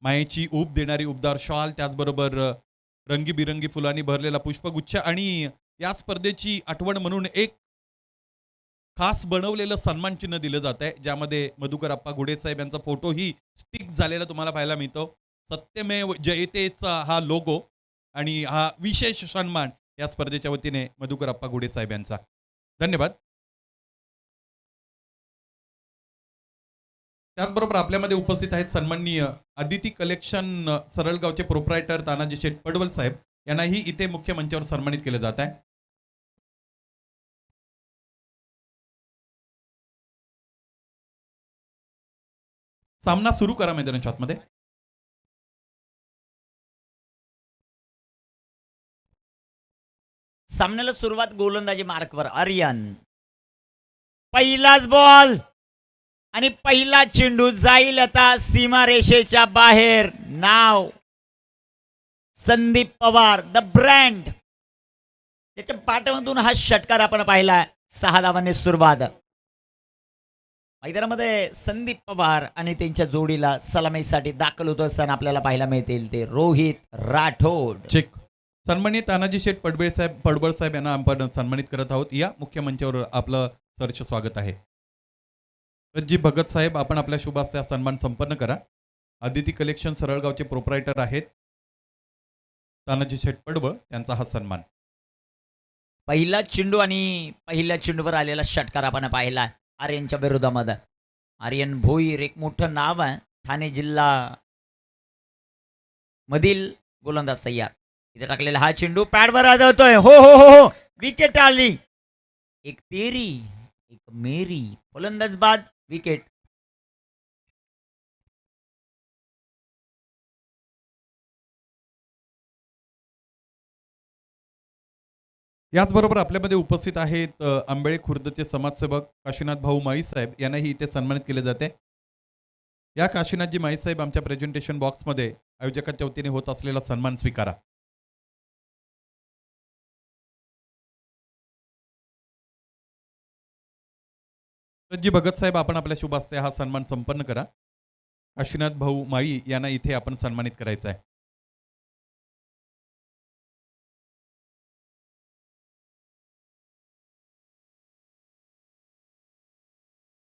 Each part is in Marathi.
मायेची ऊब देणारी उबदार शॉल, त्याचबरोबर रंगीबिरंगी फुलांनी भरलेला पुष्पगुच्छ आणि या स्पर्धेची आठवण म्हणून एक खास बनवलेलं सन्मान चिन्ह दिलं जात आहे, ज्यामध्ये मधुकर अप्पा घुडे साहेब यांचा फोटोही स्टिक झालेला तुम्हाला पाहायला मिळतो. सत्यमेव जयतेचा हा लोगो आणि हा विशेष सन्मान या स्पर्धेच्या वतीने मधुकर अप्पा घुडे साहेब यांचा. धन्यवाद. त्याचबरोबर आपल्यामध्ये उपस्थित आहेत सन्माननीय अदिती कलेक्शन सरळगावचे प्रोप्रायटर तानाजी शेठ पडवल साहेब, यांनाही इथे मुख्य मंचावर सन्मानित केलं जात आहे. सामना सुरू करा मैदानाच्या आतमध्ये. सामन्याला सुरुवात गोलंदाजी मार्कवर आर्यन. पहिलाच बॉल आणि पहिला चेंडू जाईल आता सीमारेषेच्या बाहेर. नाव संदीप पवार, द ब्रँड. त्याच्या पाठमधून हा षटकार आपण पाहिला. 6 धावांनी सुरुवात. मैदानामध्ये संदीप पवार आणि त्यांच्या जोडीला सलामीसाठी दाखल होत असताना आपल्याला पाहायला मिळतील ते रोहित राठोड. चेक. सन्मानित तानाजी शेठ पडवळ साहेब यांना आपण सन्मानित करत आहोत. या मुख्य मंचावर आपलं सहर्ष स्वागत आहे. जी भगत साहेब, आपण आपल्या शुभ हस्ते सन्मान संपन्न करा. अदिती कलेक्शन सरळगावचे प्रोप्रायटर आहेत तानाजी शेठ पडवळ, त्यांचा हा सन्मान. पहिला चेंडू आणि पहिल्या चेंडूवर आलेला षटकार आपण पाहिला आर्यनच्या विरोधामध्ये. आर्यन भोईर एक मोठं नाव आहे, ठाणे जिल्हा मधील गोलंदाज तयार. इथे टाकलेला हा चेंडू पॅडवर आदळतोय. हो हो हो हो, विकेट आली. एक तेरी एक मेरी, फलंदाज बाद, विकेट. याचबरोबर आपल्यामध्ये उपस्थित आहेत आंबेळे खुर्दचे समाजसेवक काशीनाथ भाऊ माळी साहेब, यांनाही इथे सन्मानित केले जाते. या काशीनाथजी माळी साहेब, आमच्या प्रेझेंटेशन बॉक्समध्ये आयोजकांच्या वतीने होत असलेला सन्मान स्वीकारा. जी भगत साहेब, आपण आपल्या शुभ हस्ते हा सन्मान संपन्न करा. काशीनाथ भाऊ माळी यांना इथे आपण सन्मानित करायचं आहे.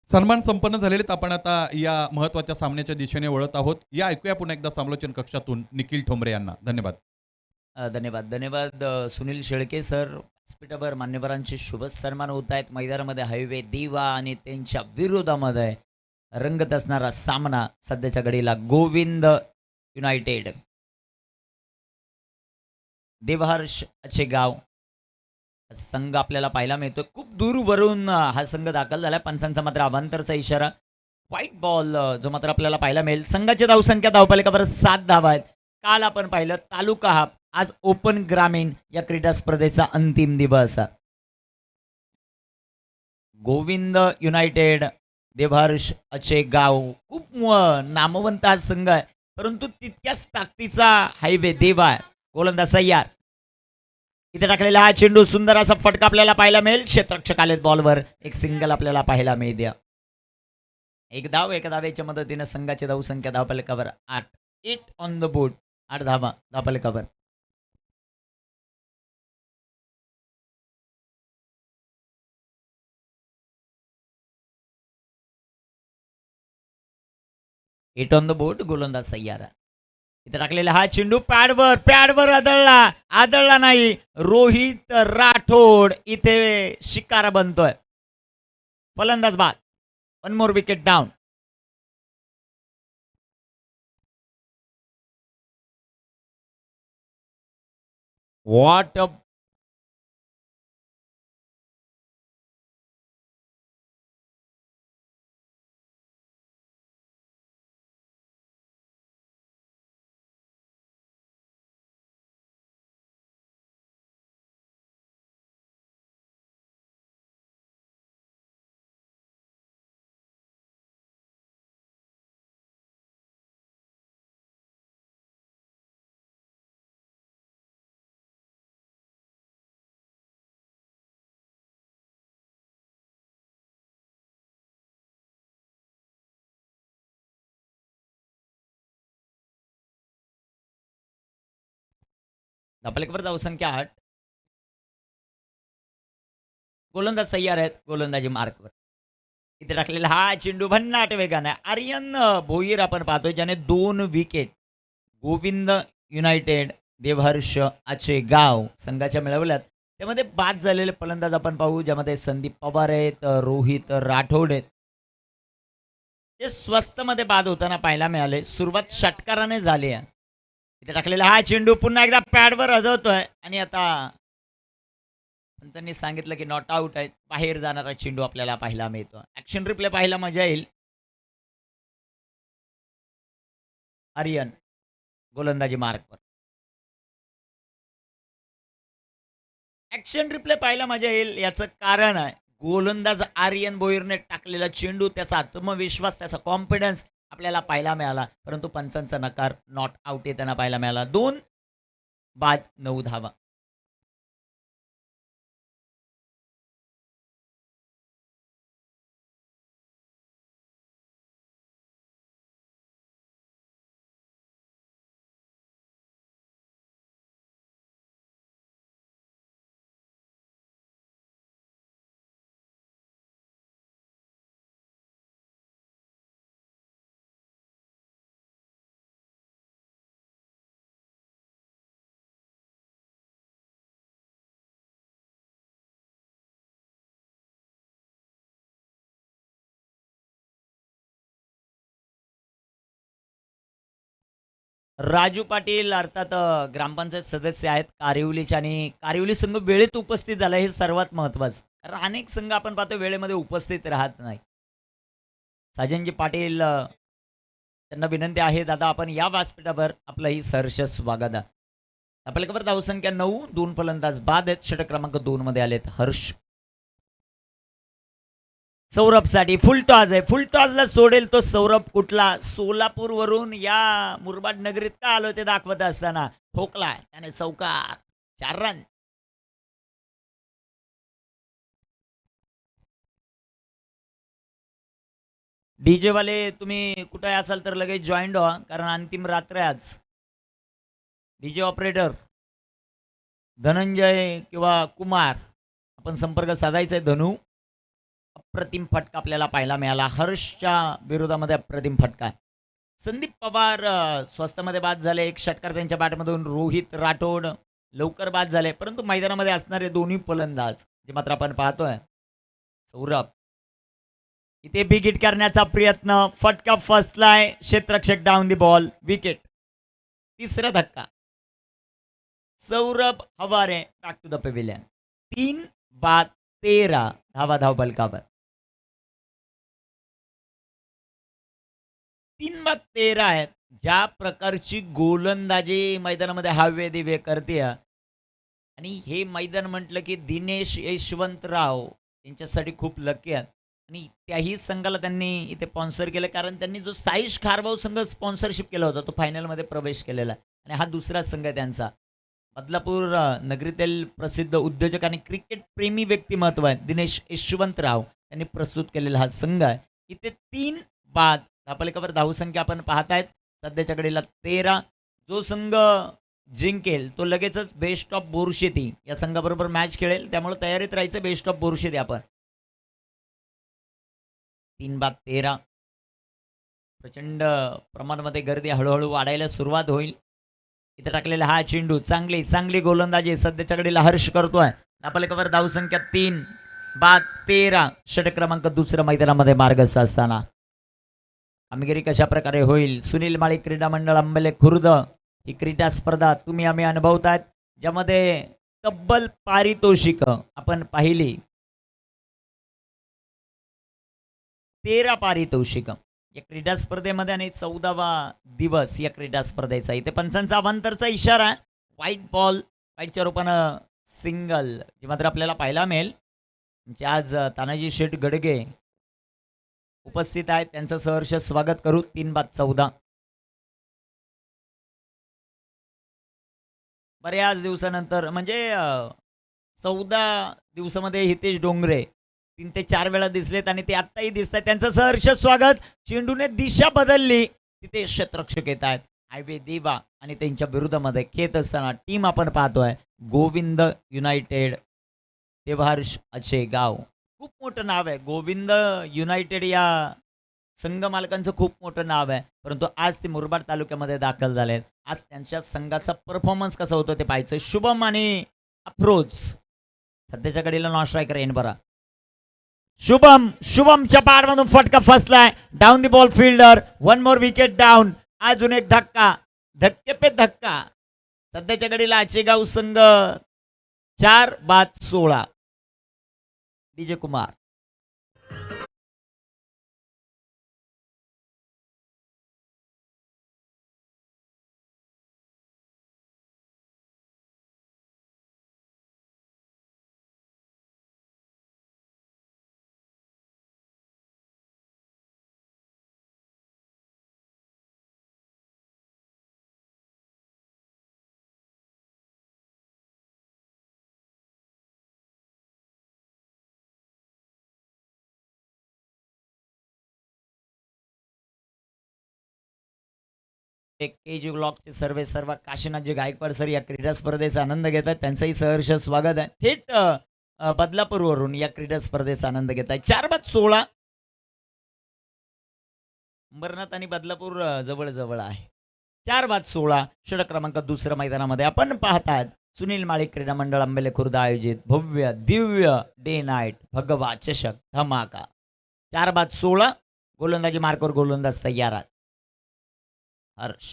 सन्मान संपन्न झालेले. आपण आता या महत्वाच्या सामन्याच्या दिशेने वळत आहोत. या ऐकूया पुन्हा एकदा समालोचन कक्षातून निखिल ठोंबरे यांना. धन्यवाद. धन्यवाद धन्यवाद. सुनील शेळके सर, व्यासपीठावर मान्यवरांचे शुभ सन्मान होत आहेत. मैदानामध्ये हायवे देवा आणि त्यांच्या विरोधामध्ये रंगत असणारा सामना सध्याच्या घडीला गोविंद युनायटेड देवहर्ष अचे गाव संघ आपल्याला पाहायला मिळतो. खूप दूरवरून हा संघ दाखल झाला. पंचांचा मात्र अवांतरचा इशारा. व्हाईट बॉल जो मात्र आपल्याला पाहायला मिळेल. संघाची धावसंख्या धावफलकावर 7 धावा आहेत. काल आपण पाहिलं तालुका हाफ, आज ओपन ग्रामीण या क्रीडा स्पर्धेचा अंतिम दिवस. गोविंद युनायटेड देवहर्ष अचे गाव खूप नामवंत हा संघ आहे, परंतु तितक्याच ताकदीचा हायवे देवा आहे. गोलंदाज तयार. इथे टाकलेला हा चेंडू, सुंदर असा फटका आपल्याला पाहायला मिळेल. क्षेत्ररक्षक आलेत बॉलवर. एक सिंगल आपल्याला पाहायला मिळते. एक धाव, एका धावेच्या मदतीने संघाची धावसंख्या धावफलकावर 8. 8 ऑन द बोर्ड. 8 धावा धावफलकावर. Eight on the board. गोलंदाज तयार. इथे टाकलेला हा चेंडू पॅडवर आदळला नाही. रोहित राठोड इथे शिकार बनतोय. फलंदाज बाद. 1 more wicket down. What a धापलेकर धावसंख्या 8. गोलंदाज तयार आहेत गोलंदाजी मार्कवर. इथे टाकलेला हा चेंडू भन्नाट वेगाने आर्यन भोईर आपण पाहतोय ज्याने 2 विकेट गोविंद युनायटेड देवहर्ष आचेगाव संघाच्या मिळवल्यात. त्यामध्ये बाद झालेले फलंदाज आपण पाहू ज्यामध्ये संदीप पवार आहेत, रोहित राठोड आहेत. ते स्वस्तमध्ये बाद होताना पाहायला मिळाले. सुरुवात षटकाराने झाली आहे. इथे टाकलेला हा चेंडू पुन्हा एकदा पॅडवर अडवतोय आणि आता पंचांनी सांगितलं की नॉट आउट आहे. बाहेर जाणारा चेंडू आपल्याला पाहायला मिळतो. ऍक्शन रिप्ले पाहायला मजा येईल. आर्यन गोलंदाजी मार्कवर. ऍक्शन रिप्ले पाहायला मजा येईल याचं कारण आहे गोलंदाज आर्यन भोईरने टाकलेला चेंडू, त्याचा आत्मविश्वास, त्याचा कॉन्फिडन्स आपल्याला पाहायला मिळाला. परंतु पंचांचा नकार नॉट आउट येताना पाहायला मिळाला. 2 बाद 9 धावा. राजू पाटील अर्थात ग्रामपंचायत सदस्य आहेत कारिवलीचे आणि कारिवली संघ वेळेत उपस्थित झाला हे सर्वात महत्वाचं. कारण अनेक संघ आपण पाहतो वेळेमध्ये उपस्थित राहत नाही. साजनजी पाटील त्यांना विनंती आहे दादा आपण या व्यासपीठावर आपलं ही सहर्ष स्वागत आहे. आपल्याकडे धावसंख्या 9. 2 फलंदाज बाद आहेत. षटक क्रमांक 2 मध्ये आलेत हर्ष. सौरभ साठी फुल टॉस आहे. फुल टॉसला सोडेल तो सौरभ कुठला. सोलापूर वरून या मुरबाड नगरीत का आलो ते दाखवत असताना ठोकला त्याने चौकार. 4 रन. डीजे वाले तुम्ही कुठे असाल तर लगेच जॉईंट व्हा कारण अंतिम रात्र आहे आज. डीजे ऑपरेटर धनंजय किंवा कुमार आपण संपर्क साधायचा आहे. धनु अप्रतिम फटका आपल्याला पाहायला मिळाला. हर्षच्या विरोधामध्ये अप्रतिम फटका. संदीप पवार स्वस्तामध्ये बाद झाले. 1 षटकार त्यांच्या बॅटमधून. रोहित राठोड लवकर बाद झाले. परंतु मैदानामध्ये असणारे दोन्ही फलंदाज जे मात्र आपण पाहतोय सौरभ इथे बिग हिट करण्याचा प्रयत्न. फटका फसलाय. क्षेत्ररक्षक डाऊन दी बॉल. विकेट. तिसरा धक्का. Saurabh Havare back to the pavilion. 3 बाद 13 धावा धाव बलकावर. 3 बाद 13 आहेत. ज्या प्रकारची गोलंदाजी मैदानामध्ये हवे दिवे करते आणि हे मैदान म्हटलं की दिनेश यशवंतराव यांच्यासाठी खूप लकी आहे आणि त्याही संघाला त्यांनी इथे स्पॉन्सर केलं कारण त्यांनी जो साईश खारभाऊ संघ स्पॉन्सरशिप केला होता तो फायनलमध्ये प्रवेश केलेला आणि हा दुसरा संघ आहे त्यांचा. बदलापूर नगरीतील प्रसिद्ध उद्योजक आणि क्रिकेट प्रेमी व्यक्तिमत्व आहे दिनेश यशवंतराव यांनी प्रस्तुत केलेला हा संघ आहे. इथे 3 बाद. धापलेकावर धावसंख्या आपण पाहतायत सध्याच्या घडीला 13. जो संघ जिंकेल तो लगेचच बेस्ट ऑफ बोरशेती या संघाबरोबर मॅच खेळेल. त्यामुळे तयारीत राहायचं. बेस्ट ऑफ बोरशेती आपण. 3 बाद 13. प्रचंड प्रमाणामध्ये गर्दी हळूहळू वाढायला सुरुवात होईल. इथे टाकलेला हा चेंडू चांगली चांगली गोलंदाजी सध्याच्या घडीला हर्ष करतोय. धापलेकावर धावसंख्या 3 बाद 13. षटक क्रमांक 2 मैदानामध्ये मार्गस्थ असताना कामगिरी कशा प्रकारे होईल. सुनील माळी क्रीडा मंडळ अंबले खुर्द ही क्रीडा स्पर्धा तुम्ही आम्ही अनुभवतात ज्यामध्ये तब्बल पारितोषिक आपण पाहिली. 13 पारितोषिक या क्रीडा स्पर्धेमध्ये आणि 14वा दिवस या क्रीडा स्पर्धेचा. इथे पंचांचा अवांतरचा इशारा. व्हाईट बॉल व्हाईटच्या रूपानं सिंगल जे मात्र आपल्याला पाहायला मिळेल. म्हणजे आज तानाजी शेठ गडगे उपस्थित आहेत त्यांचं सहर्ष स्वागत करू. 3 बाद 14. बऱ्याच दिवसानंतर म्हणजे 14 दिवसामध्ये हितेश डोंगरे 3 ते 4 वेळा दिसलेत आणि ते आत्ताही दिसत आहेत. त्यांचं सहर्ष स्वागत. चेंडूने दिशा बदलली. तिथे क्षेत्ररक्षक येत आहेत हायवे देवा आणि त्यांच्या विरुद्धामध्ये खेळत असताना टीम आपण पाहतोय गोविंद युनायटेड देवहर्ष अचेगाव. खूप मोठं नाव आहे गोविंद युनायटेड या संघ मालकांचं खूप मोठं नाव आहे, परंतु आज ते मुरबाड तालुक्यामध्ये दाखल झाले आहेत. आज त्यांच्या संघाचा परफॉर्मन्स कसा होतो ते पाहायचं. शुभम आणि अफरोज सध्याच्या घडीला नॉन स्ट्रायकर येईन बरा. शुभमच्या पाडमधून फटका फसलाय. Down the ball fielder. One more wicket down. अजून एक धक्का. धक्के पे धक्का. सध्याच्या घडीला आचेगाव संघ 4-16. डीजे कुमार. केजी ब्लॉकचे सर्व काशीनाथजी गायकवाड सर या क्रीडा स्पर्धेचा आनंद घेत आहेत. त्यांचंही सहर्ष स्वागत आहे. थेट बदलापूरवरून या क्रीडा स्पर्धेचा आनंद घेत आहे. 4-16. अंबरनाथ आणि बदलापूर जवळ जवळ आहे. 4-16 षटक क्रमांक दुसऱ्या मैदानामध्ये आपण पाहतात सुनील माळी क्रीडा मंडळ आंबेले खुर्द आयोजित भव्य दिव्य डे नाईट भगवा चषक धमाका. 4-16 गोलंदाजी मार्कवर गोलंदाज तयार आहेत. हर्ष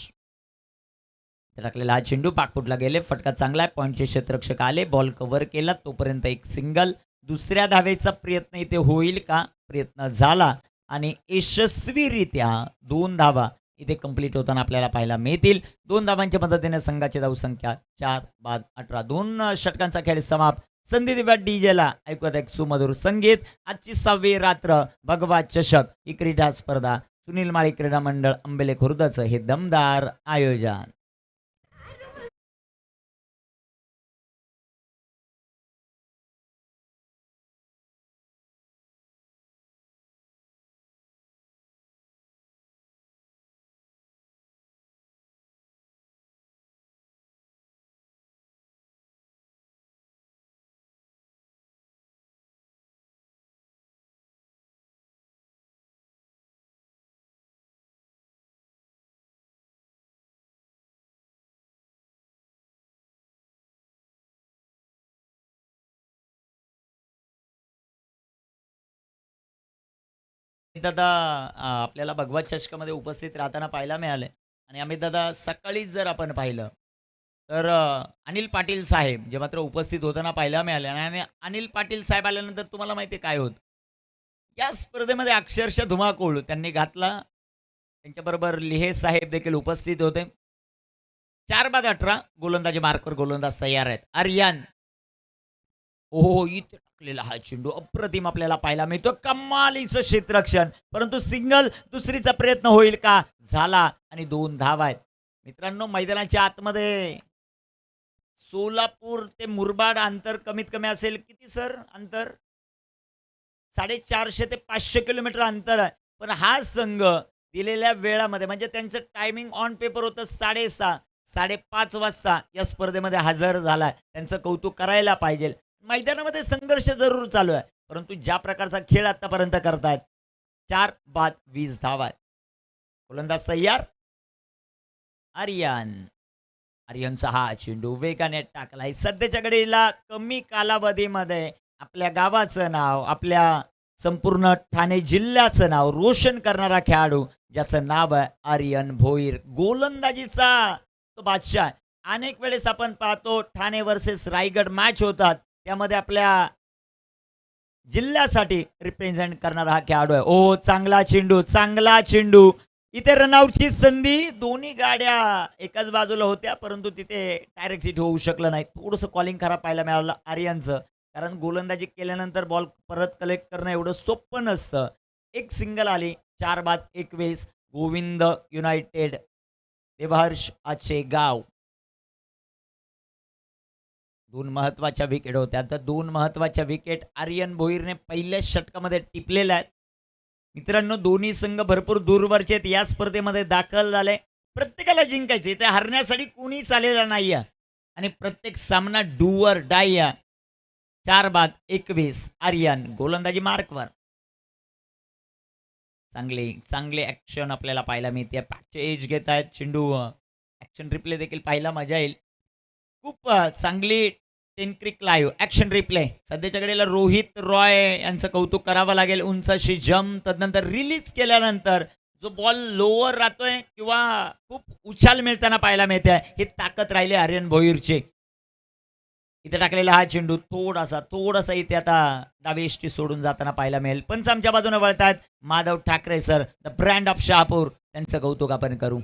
टाकलेला हा चेंडू पाकपुटला गेले. फटका चांगला आहे. पॉईंटचे क्षेत्ररक्षक आले. बॉल कव्हर केला. तोपर्यंत एक सिंगल. दुसऱ्या धावेचा प्रयत्न इथे होईल का? प्रयत्न झाला आणि यशस्वीरित्या 2 धावा इथे कंप्लीट होताना आपल्याला पाहायला मिळतील. 2 धावांच्या मदतीने संघाची धावसंख्या 4-18. 2 षटकांचा खेळ समाप्त. संधी दिव्या डीजेला ऐकूयात एक सुमधुर संगीत. आजची 6वी रात्र भगवा चषक ही क्रीडा स्पर्धा सुनील माळी क्रीडा मंडळ आंबेले खुर्दचं हे दमदार आयोजन. दादा आपल्याला भगवा चषकामध्ये उपस्थित राहताना पाहायला मिळाले आणि अमित दादा सकाळीच जर आपण पाहिलं तर अनिल पाटील साहेब जे मात्र उपस्थित होताना पाहायला मिळाले. आणि अनिल पाटील साहेब आल्यानंतर तुम्हाला माहिती आहे काय होत या स्पर्धेमध्ये अक्षरशः धुमाकूळ त्यांनी घातला. त्यांच्याबरोबर लिहे साहेब देखील उपस्थित होते. 4-18 गोलंदाजी मार्कवर गोलंदाज तयार आहेत. आर्यन हो इथे टाकलेला हा चेंडू अप्रतिम आपल्याला पाहायला मिळतो. कमालीचं क्षेत्ररक्षण, परंतु सिंगल. दुसरीचा प्रयत्न होईल का? झाला आणि 2 धावा आहेत. मित्रांनो मैदानाच्या आतमध्ये सोलापूर ते मुरबाड अंतर कमीत कमी असेल किती सर? अंतर 450 ते 500 किलोमीटर अंतर आहे. पण हा संघ दिलेल्या वेळामध्ये म्हणजे त्यांचं टायमिंग ऑन पेपर होतं 6:30 5:30 वाजता या स्पर्धेमध्ये हजर झालाय. त्यांचं कौतुक करायला पाहिजे. मैदानामध्ये संघर्ष जरूर चालू आहे, परंतु ज्या प्रकारचा खेळ आतापर्यंत करतायत 4-20 धावा. गोलंदाज तयार. आर्यनचा हा चेंडू वेगाने टाकलाय. सध्याच्या घडीला कमी कालावधीमध्ये आपल्या गावाचं नाव, आपल्या संपूर्ण ठाणे जिल्ह्याचं नाव रोशन करणारा खेळाडू ज्याचं नाव आहे आर्यन भोईर. गोलंदाजीचा तो बादशाह आहे. अनेक वेळेस आपण पाहतो ठाणे वर्सेस रायगड मॅच होतात, त्यामध्ये आपल्या जिल्ह्यासाठी रिप्रेझेंट करणारा हा खेळाडू आहे. ओ चांगला चेंडू. इथे रनआउटची संधी. दोन्ही गाड्या एकाच बाजूला होत्या, परंतु तिथे डायरेक्ट हिट होऊ शकलं नाही. थोडंसं कॉलिंग खराब पाहायला मिळालं आर्यनचं, कारण गोलंदाजी केल्यानंतर बॉल परत कलेक्ट करणं एवढं सोपं नसतं. एक सिंगल आली. 4-21 गोविंद युनायटेड देवहर्ष आचेगाव. 2 महत्वाच्या विकेट होत्या. तर 2 महत्वाच्या विकेट आर्यन भोईरने पहिल्याच षटकामध्ये टिपलेल्या आहेत. मित्रांनो दोन्ही संघ भरपूर दूरवरचे या स्पर्धेमध्ये दाखल झाले. प्रत्येकाला जिंकायचे, ते हरण्यासाठी कोणी चालेलं नाही आणि प्रत्येक सामना डूअर डाय 4 बाद 21. आर्यन गोलंदाजी मार्कवर. चांगले ऍक्शन आपल्याला पाहायला मिळते. पॅचचे एज घेत आहेत चेंडू. ऍक्शन रिप्ले देखील पाहायला मजा येईल. खूप चांगली 10 क्रिक लाईव्ह ऍक्शन रिप्ले. सध्याच्या घडीला रोहित रॉय यांचं कौतुक करावं लागेल. उंच अशी जम्प, तदनंतर रिलीज केल्यानंतर जो बॉल लोअर राहतोय किंवा खूप उछाल मिळताना पाहायला मिळते, ही ताकद राहिली आर्यन भोईरची. इथे टाकलेला हा चेंडू थोडासा इथे आता डावी एष्टी सोडून जाताना पाहायला मिळेल. पंच आमच्या बाजूने वळतात. Madhav Thackeray sir, the brand of Shahapur, त्यांचं कौतुक आपण करू.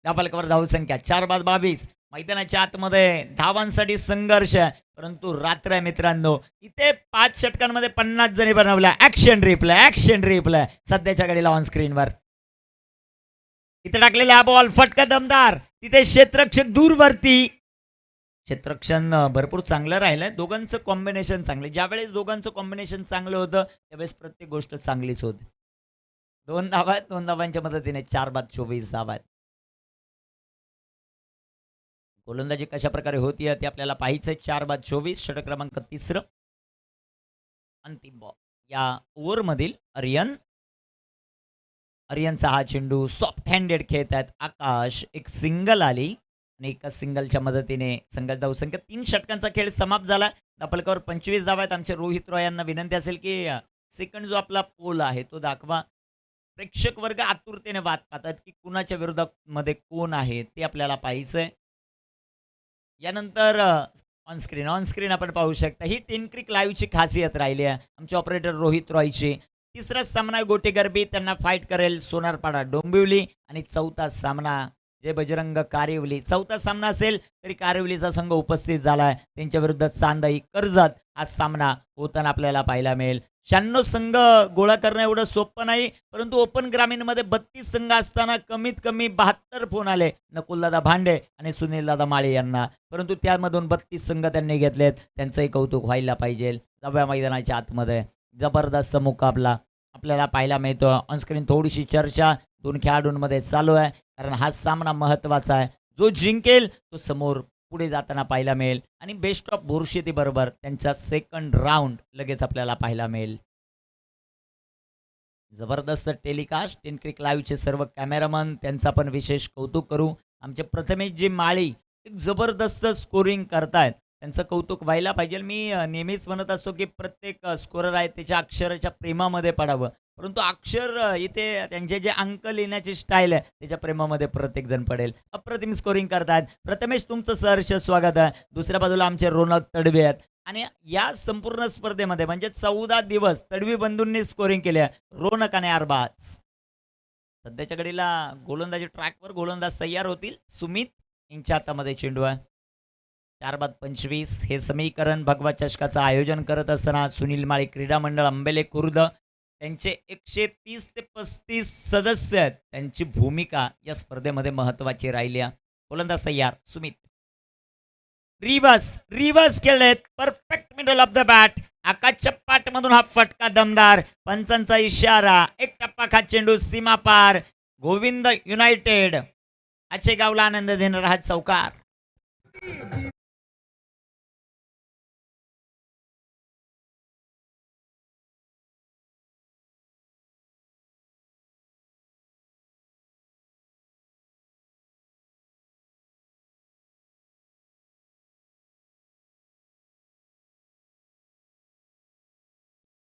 धावफलकावर धावसंख्या 4 बाद 22. मैदानाच्या आतमध्ये धावांसाठी संघर्ष, परंतु रात्र आहे मित्रांनो. इथे 5 षटकांमध्ये 50 जणी बनवल्या. ऍक्शन रिप्ले सध्याच्या घडीला ऑन स्क्रीनवर. इथे टाकलेला बॉल फटका दमदार, तिथे क्षेत्ररक्षक दूरवरती. क्षेत्ररक्षण भरपूर चांगलं राहिलंय. दोघांचं कॉम्बिनेशन चांगलं. ज्यावेळेस दोघांचं कॉम्बिनेशन चांगलं होतं त्यावेळेस प्रत्येक गोष्ट चांगलीच होती. 2 धावा आहेत. 2 धावांच्या मदतीने 4 बाद 24 धावा आहेत. गोलंदाजी कशा प्रकारे होती ते आपल्याला पाहायचंय. 4 बाद 24. षटक क्रमांक 3. अंतिम बॉल या ओव्हरमधील आर्यनचा हा चेंडू सॉफ्ट हँडेड खेळत आहेत आकाश. एक सिंगल आली आणि एका सिंगलच्या मदतीने संघाची धावसंख्या 3 षटकांचा खेळ समाप्त झाला. धावफलकावर 25 धावा आहेत. आमचे रोहित रॉय यांना विनंती असेल की सेकंड जो आपला पोल आहे तो दाखवा. प्रेक्षक वर्ग आतुरतेने वाट पाहतात की कुणाच्या विरोधामध्ये कोण आहे ते आपल्याला पाहायचंय. यानंतर ऑन स्क्रीन आपण पाहू शकता. ही 10 क्रिक लाईव्हची खासियत राहिली आहे आमचे ऑपरेटर रोहित रॉयची. 3रा सामना गोटेगरबी त्यांना फाईट करेल सोनारपाडा डोंबिवली आणि 4था सामना जय बजरंग कारिवली. 4था सामना असेल तरी कारिवलीचा संघ उपस्थित झालाय. त्यांच्या विरुद्ध चांदई कर्जत हा सामना होताना आपल्याला पाहायला मिळेल. 96 संघ गोळा करणं एवढं सोपं नाही, परंतु ओपन ग्रामीणमध्ये 32 संघ असताना कमीत कमी 72 फोन आले नकुलदादा भांडे आणि सुनीलदादा माळे यांना, परंतु त्यामधून 32 संघ त्यांनी घेतलेत. त्यांचंही कौतुक व्हायला पाहिजे. जाऊया मैदानाच्या आतमध्ये. जबरदस्त मुकाबला आपल्याला पाहायला मिळतो. ऑनस्क्रीन थोडीशी चर्चा 2 खेळाडूंमध्ये चालू आहे, कारण हा सामना महत्त्वाचा आहे. जो जिंकेल तो समोर पुढे जाताना पाहायला मिळेल आणि बेस्ट ऑफ बोरशेती बरोबर त्यांचा सेकंड राऊंड लगेच आपल्याला पाहायला मिळेल. जबरदस्त टेलिकास्ट 10 क्रिक लाईव्हचे सर्व कॅमेरामन त्यांचा पण विशेष कौतुक करू. आमचे प्रथमेश जी माळी एक जबरदस्त स्कोरिंग करतायत, त्यांचं कौतुक व्हायला पाहिजे. मी नेहमीच म्हणत असतो की प्रत्येक स्कोरर आहे त्याच्या अक्षराच्या प्रेमामध्ये पडावं, परंतु अक्षर इथे त्यांचे जे अंक लिहिण्याची स्टाईल आहे त्याच्या प्रेमामध्ये प्रत्येक जण पडेल. अप्रतिम स्कोरिंग करतात. प्रथमेश तुमचं सहर्ष स्वागत आहे. दुसऱ्या बाजूला आमचे रोनक तडवी आहेत आणि या संपूर्ण स्पर्धेमध्ये म्हणजे 14 दिवस तडवी बंधूंनी स्कोरिंग केले. रोनक आणि अरबाज. सध्याच्या घडीला गोलंदाजी ट्रॅकवर गोलंदाज तयार होतील. सुमित यांच्या हातामध्ये चेंडू आहे. 4 बाद 25 हे समीकरण भगवा चषकाचं आयोजन करत असताना सुनील माळी क्रीडा मंडळ आंबेले खुर्द त्यांचे 130 ते 35 सदस्य आहेत. त्यांची भूमिका या स्पर्धेमध्ये महत्त्वाची राहिली आहे. गोलंदाज तयार. सुमित रिव्हर्स खेळलेत. Perfect middle of the bat. आकाशच्या पाठमधून हा फटका दमदार. पंचांचा इशारा. एक टप्पा खा चेंडू सीमा पार. गोविंद युनायटेड आचेगावला आनंद देणारा हा चौकार.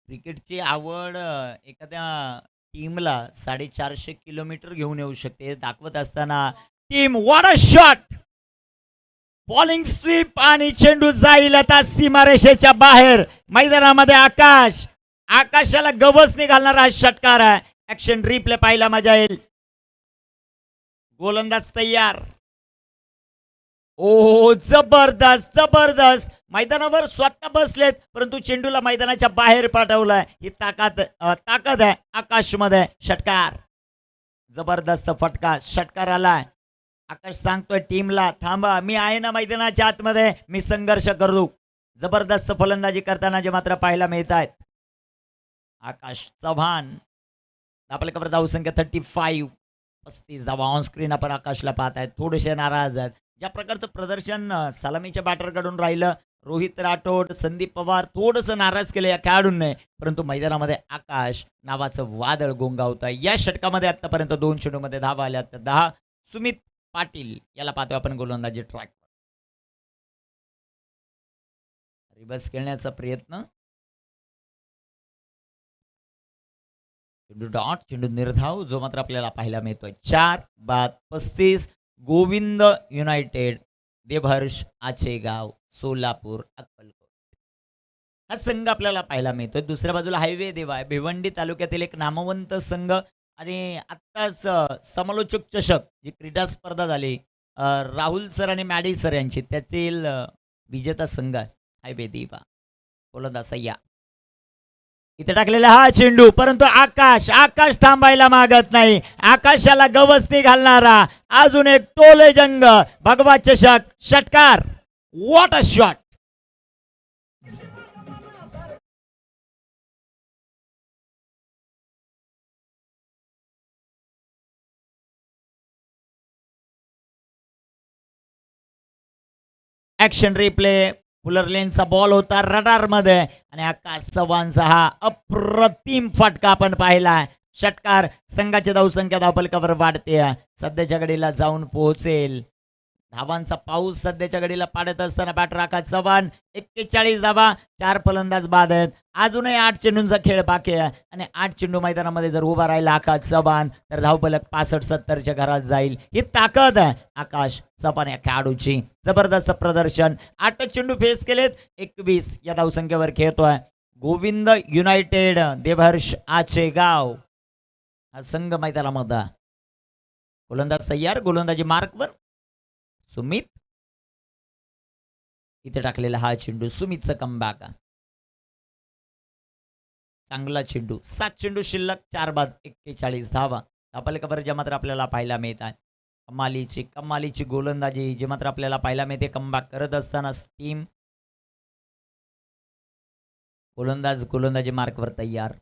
क्रिकेटची आवड एखाद्या टीमला 450 किलोमीटर घेऊन येऊ शकते. दाखवत असताना team what a shot. Bowling sweep आणि चेंडू जाईल आता सीमारेषेच्या बाहेर. मैदानामध्ये आकाशाला गवसणी घालणारा हा षटकार आहे. ऍक्शन रिप्ले पाहायला मजा येईल. गोलंदाज तयार. ओ जबरदस्त. मैदानावर स्वतः बसलेत, परंतु चेंडूला मैदानाच्या बाहेर पाठवलाय. ही ताकद आहे आकाशमध्ये. षटकार. जबरदस्त फटका. षटकार आलाय. आकाश सांगतोय टीमला थांबा, मी आहे ना मैदानाच्या आतमध्ये, मी संघर्ष करू. जबरदस्त फलंदाजी करताना जे मात्र पाहायला मिळत आहेत. आकाश चव्हाण. आपल्याकडे धावसंख्या 35. 35 धावा ऑन स्क्रीन आपण आकाशला पाहत आहेत. थोडेसे नाराज आहेत. ज्या प्रकारचं प्रदर्शन सलामीच्या बॅटरकडून राहिलं, रोहित राठोड, संदीप पवार थोडंसं नाराज केलं या खेळाडूंनी, परंतु मैदानामध्ये आकाश नावाचं वादळ घोंगावतं. या षटकामध्ये आतापर्यंत 2 चेंडूमध्ये धावा आल्या तर 10. सुमित पाटील याला पाहतोय आपण गोलंदाजी ट्रॅक. रिवर्स खेळण्याचा प्रयत्न. चेंडू डॉट, चेंडू निर्धाव, जो मात्र आपल्याला पाहायला मिळतोय. 4 बाद 35. गोविंद युनायटेड, देवहर्ष आचेगाव, सोलापूर, अक्कलकोट हा संघ आपल्याला पाहायला मिळतोय. दुसऱ्या बाजूला हायवे देवा आहे, भिवंडी तालुक्यातील एक नामवंत संघ. आणि आत्ताच समालोचक चषक जी क्रीडा स्पर्धा झाली राहुल सर आणि मॅडी सर यांची, त्यातील विजेता संघ आहे हायवे देवा. गोलंदाज सय्या इथे टाकलेला हा चेंडू, परंतु आकाश थांबायला मागत नाही. आकाशाला गवसणी घालणारा अजून एक टोले जंग, भगवा चषक, षटकार. What a shot. Action replay. पुलरलेनचा बॉल होता रडार मध्ये आणि आकाश चव्हाणचा हा अप्रतिम फटका आपण पाहिला. षटकार. संघाची धावसंख्या धावफलकावर वाढते, सध्याच्या घडीला जाऊन पोहोचेल. धावांचा पाऊस सध्याच्या घडीला पाडत असताना बॅटर आकाश चव्हाण. 41 धावा, 4 फलंदाज बाद आहेत. अजूनही 8 चेंडूंचा खेळ बाकी आहे आणि 8 चेंडू मैदानामध्ये जर उभा राहिला आकाश चव्हाण तर धावफलक 65-70च्या घरात जाईल. ही ताकद आहे आकाश चव्हाण या खेळाडूची. जबरदस्त प्रदर्शन. 8 चेंडू फेस केलेत, 21 या धावसंख्येवर खेळतोय. गोविंद युनायटेड, देवहर्ष आचेगाव हा संघ मैदानामध्ये. गोलंदाज तयार, गोलंदाजी मार्कवर. सुमित इथे टाकलेला हा चेंडू, सुमितचं कमबॅक. चांगला चेंडू. 7 चेंडू शिल्लक, 4 बाद 41 धावा. धावफलकावर जे मात्र आपल्याला पाहायला मिळत आहे. कमालीची गोलंदाजी जे मात्र आपल्याला पाहायला मिळते कमबॅक करत असताना टीम. गोलंदाजी मार्कवर तयार.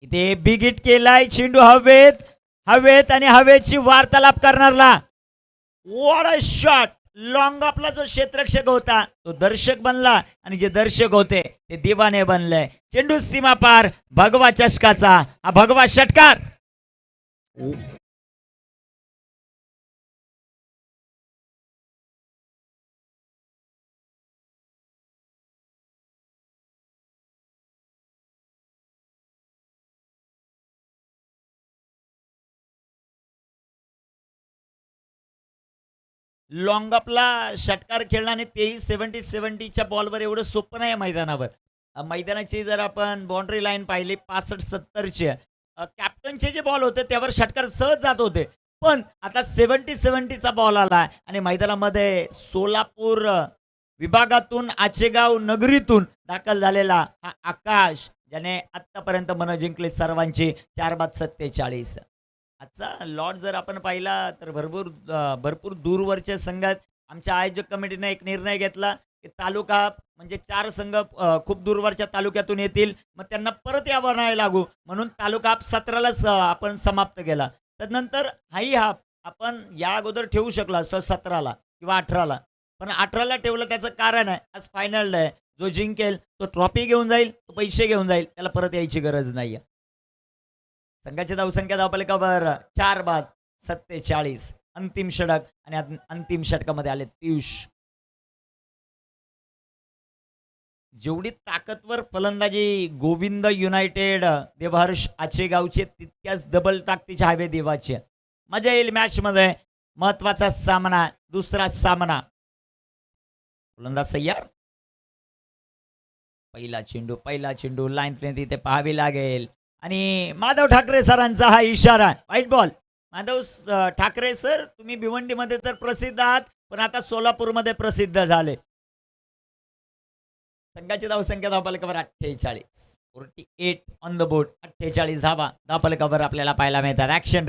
इथे बिग हिट केलाय. चेंडू हवेत आणि हवेची वार्तालाप करणारला. What a shot. लॉंग ऑफला जो क्षेत्ररक्षक होता तो दर्शक बनला आणि जे दर्शक होते ते दिवाने बनले. चेंडू सीमा पार, भगवा चषकाचा हा भगवा षटकार. लॉंग अपला षटकार खेळणं आणि तेही 70-70च्या बॉलवर एवढं सोपं नाही मैदानावर. मैदानाची जर आपण बाउंड्री लाईन पाहिली 65-70चे कॅप्टनचे जे बॉल होते त्यावर षटकार सहज जात होते, पण आता 70-70चा बॉल आला आणि मैदानामध्ये सोलापूर विभागातून आचेगाव नगरीतून दाखल झालेला हा आकाश, ज्याने आतापर्यंत मन जिंकले सर्वांची. 4 बाद 47. आजचा लॉट जर आपण पाहिला तर भरपूर दूरवरच्या संघात आमच्या आयोजक कमिटीने एक निर्णय घेतला की तालुका म्हणजे 4 संघ खूप दूरवरच्या तालुक्यातून येतील, मग त्यांना परत यावं नाही लागू म्हणून तालुका हाफ 17लाच आपण समाप्त केला. त्यानंतर हाही हाफ आपण या अगोदर ठेवू शकलो असतो 17ला किंवा 18ला, पण 18ला ठेवलं. त्याचं कारण आहे आज फायनल आहे. जो जिंकेल तो ट्रॉफी घेऊन जाईल, तो पैसे घेऊन जाईल, त्याला परत यायची गरज नाही. संघाची धावसंख्या धावफलकावर 4 बाद 47. अंतिम षटक आणि अंतिम षटकामध्ये आले पियुष. जेवढी ताकदवर फलंदाजी गोविंद युनायटेड देवहर्ष आचेगावचे, तितक्याच डबल ताकदीचे हवे देवाचे. मजा येईल मॅच मध्ये. महत्वाचा सामना, दुसरा सामना. फलंदाज तयार. पहिला चेंडू लाईन तिथे पाहावी लागेल आणि माधव ठाकरे सरांचा हा इशारा. White ball. Madhav Thackeray sir, तुम्ही भिवंडीमध्ये तर प्रसिद्ध आहात, पण आता सोलापूरमध्ये प्रसिद्ध झाले. संघाची धावसंख्या धावफलकावर 48. 48 ऑन द बोर्ड. 48 धावा धावफलकावर आपल्याला पाहायला मिळतात. ऍक्शन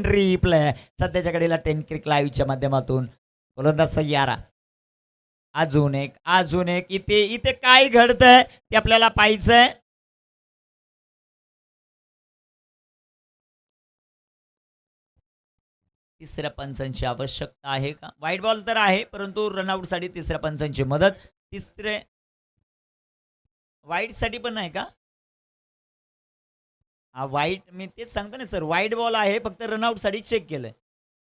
रिप्ले सध्याच्या घडीला 10 क्रिक लाईव्हच्या माध्यमातून. गोलंदाज सय्यारा. अजून एक. इथे काय घडतंय ते आपल्याला पाहायचंय. तिसऱ्या पंचांची आवश्यकता आहे का? व्हाईट बॉल तर आहे, परंतु रनआउटसाठी तिसऱ्या पंचांची मदत. तिसरे व्हाईटसाठी पण आहे का? व्हाईट मी तेच सांगतो ना सर, व्हाईट बॉल आहे, फक्त रनआउटसाठी चेक केलंय.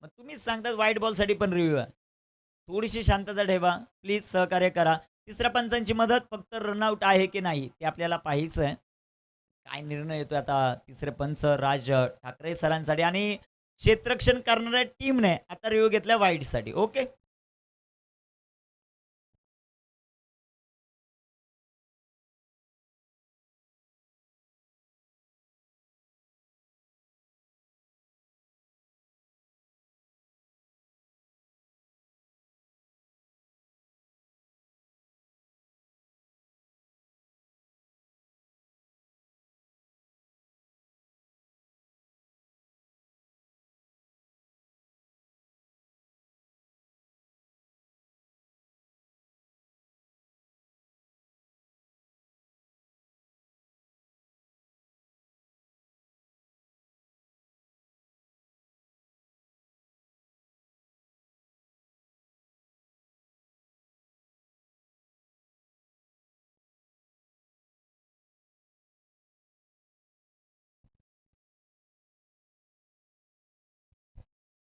मग तुम्हीच सांगता व्हाईट बॉलसाठी पण रिव्ह्यू आहे. थोडीशी शांतता ठेवा, प्लीज सहकार्य करा. तिसऱ्या पंचांची मदत, फक्त रनआउट आहे की नाही ते आपल्याला पाहायचं आहे. काय निर्णय येतोय आता तिसरे पंच राज ठाकरे सरांसाठी आणि क्षेत्ररक्षण करणाऱ्या टीमने आता रिव्ह्यू घेतला व्हाईटसाठी. ओके.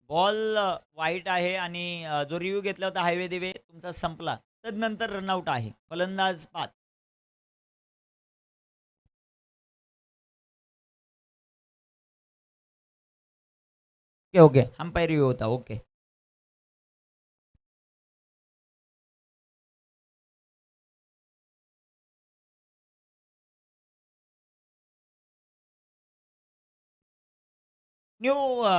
बॉल वाईट आहे आणि जो रिव्ह्यू घेतला होता हायवे देवे तुमचा संपला. तदनंतर रनआउट आहे. फलंदाज 5. Okay, okay. अंपायर रिव्ह्यू होता. ओके. न्यू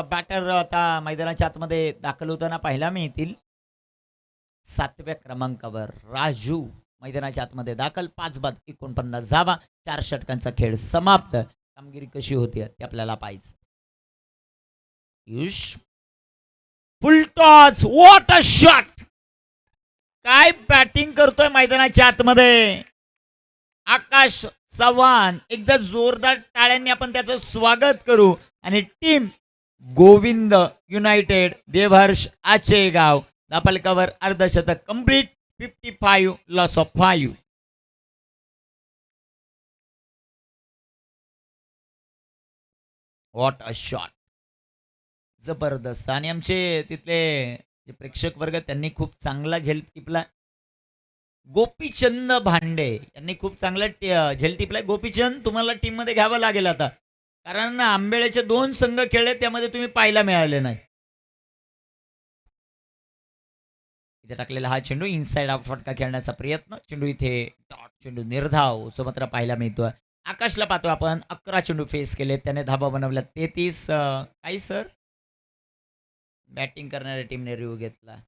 बॅटर आता मैदानाच्या आतमध्ये दाखल होताना पाहायला मिळतील. 7व्या क्रमांकावर राजू मैदानाच्या आतमध्ये दाखल. 5 बाद 49 धावा. 4 षटकांचा खेळ समाप्त. कामगिरी कशी होती ते आपल्याला पाहायचं. Yush full toss. What a shot. काय बॅटिंग करतोय मैदानाच्या आतमध्ये आकाश चव्हाण. एकदा जोरदार टाळ्यांनी आपण त्याचं स्वागत करू. आणि टीम गोविंद युनायटेड देवहर्ष आचेगाव धापलकावर अर्धशतक complete. 55 loss of 5. What a shot. जबरदस्त. आणि आमचे तिथले जे प्रेक्षक वर्ग त्यांनी खूप चांगला झेल टिपला. गोपीचंद भांडे यांनी खूप चांगला झेल टिपलाय. गोपीचंद तुम्हाला टीम मध्ये घ्यावं लागेल आता, कारण आंबेळेचे 2 संघ खेळले त्यामध्ये तुम्ही पाहायला मिळाले नाही. इथे टाकलेला हा चेंडू इनसाइड आउट फटका खेळण्याचा प्रयत्न. चेंडू इथे डॉट चेंडू निर्धाव मात्र पाहायला मिळतोय. आकाशला पाहतो आपण 11 चेंडू फेस केले, त्याने धाबा बनवल्या 33. काही सर बॅटिंग करणाऱ्या टीमने रिव्ह्यू घेतला.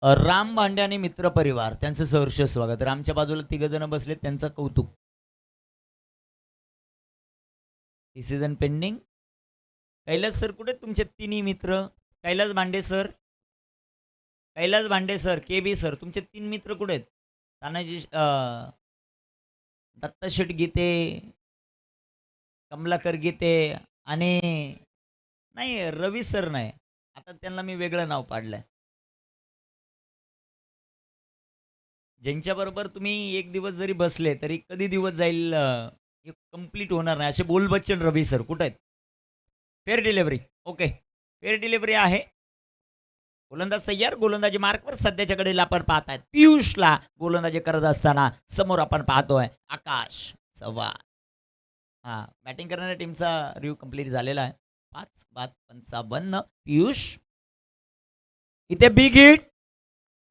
राम भांडे आणि मित्र परिवार त्यांचं सहर्ष स्वागत. रामच्या बाजूला 3 जण बसलेत, त्यांचं कौतुक. Decision pending. कैलास सर कुठे तुमचे तिन्ही मित्र? कैलास भांडे सर, कैलास भांडे सर, के बी सर, तुमचे 3 मित्र कुठे आहेत? तानाजी दत्तशेठ गीते, कमलाकर गीते आणि नाही रवी सर नाही, आता त्यांना मी वेगळं नाव पाडलंय. ज्यांच्याबरोबर तुम्ही एक दिवस जरी बसले तरी कधी दिवस जाईल हे कंप्लीट होणार नाही. असे बोल बच्चन रवी सर कुठे आहेत? Fair delivery. Okay. Fair delivery आहे. गोलंदाज तयार. गोलंदाजी मार्कवर सध्याच्या घडीला आपण पाहताय पियुषला गोलंदाजी करत असताना समोर आपण पाहतोय आकाश चव्हाण. हा, बॅटिंग करणाऱ्या टीमचा रिव्ह्यू कंप्लीट झालेला आहे. 5 बाद 55. पियुष इथे बिग हिट.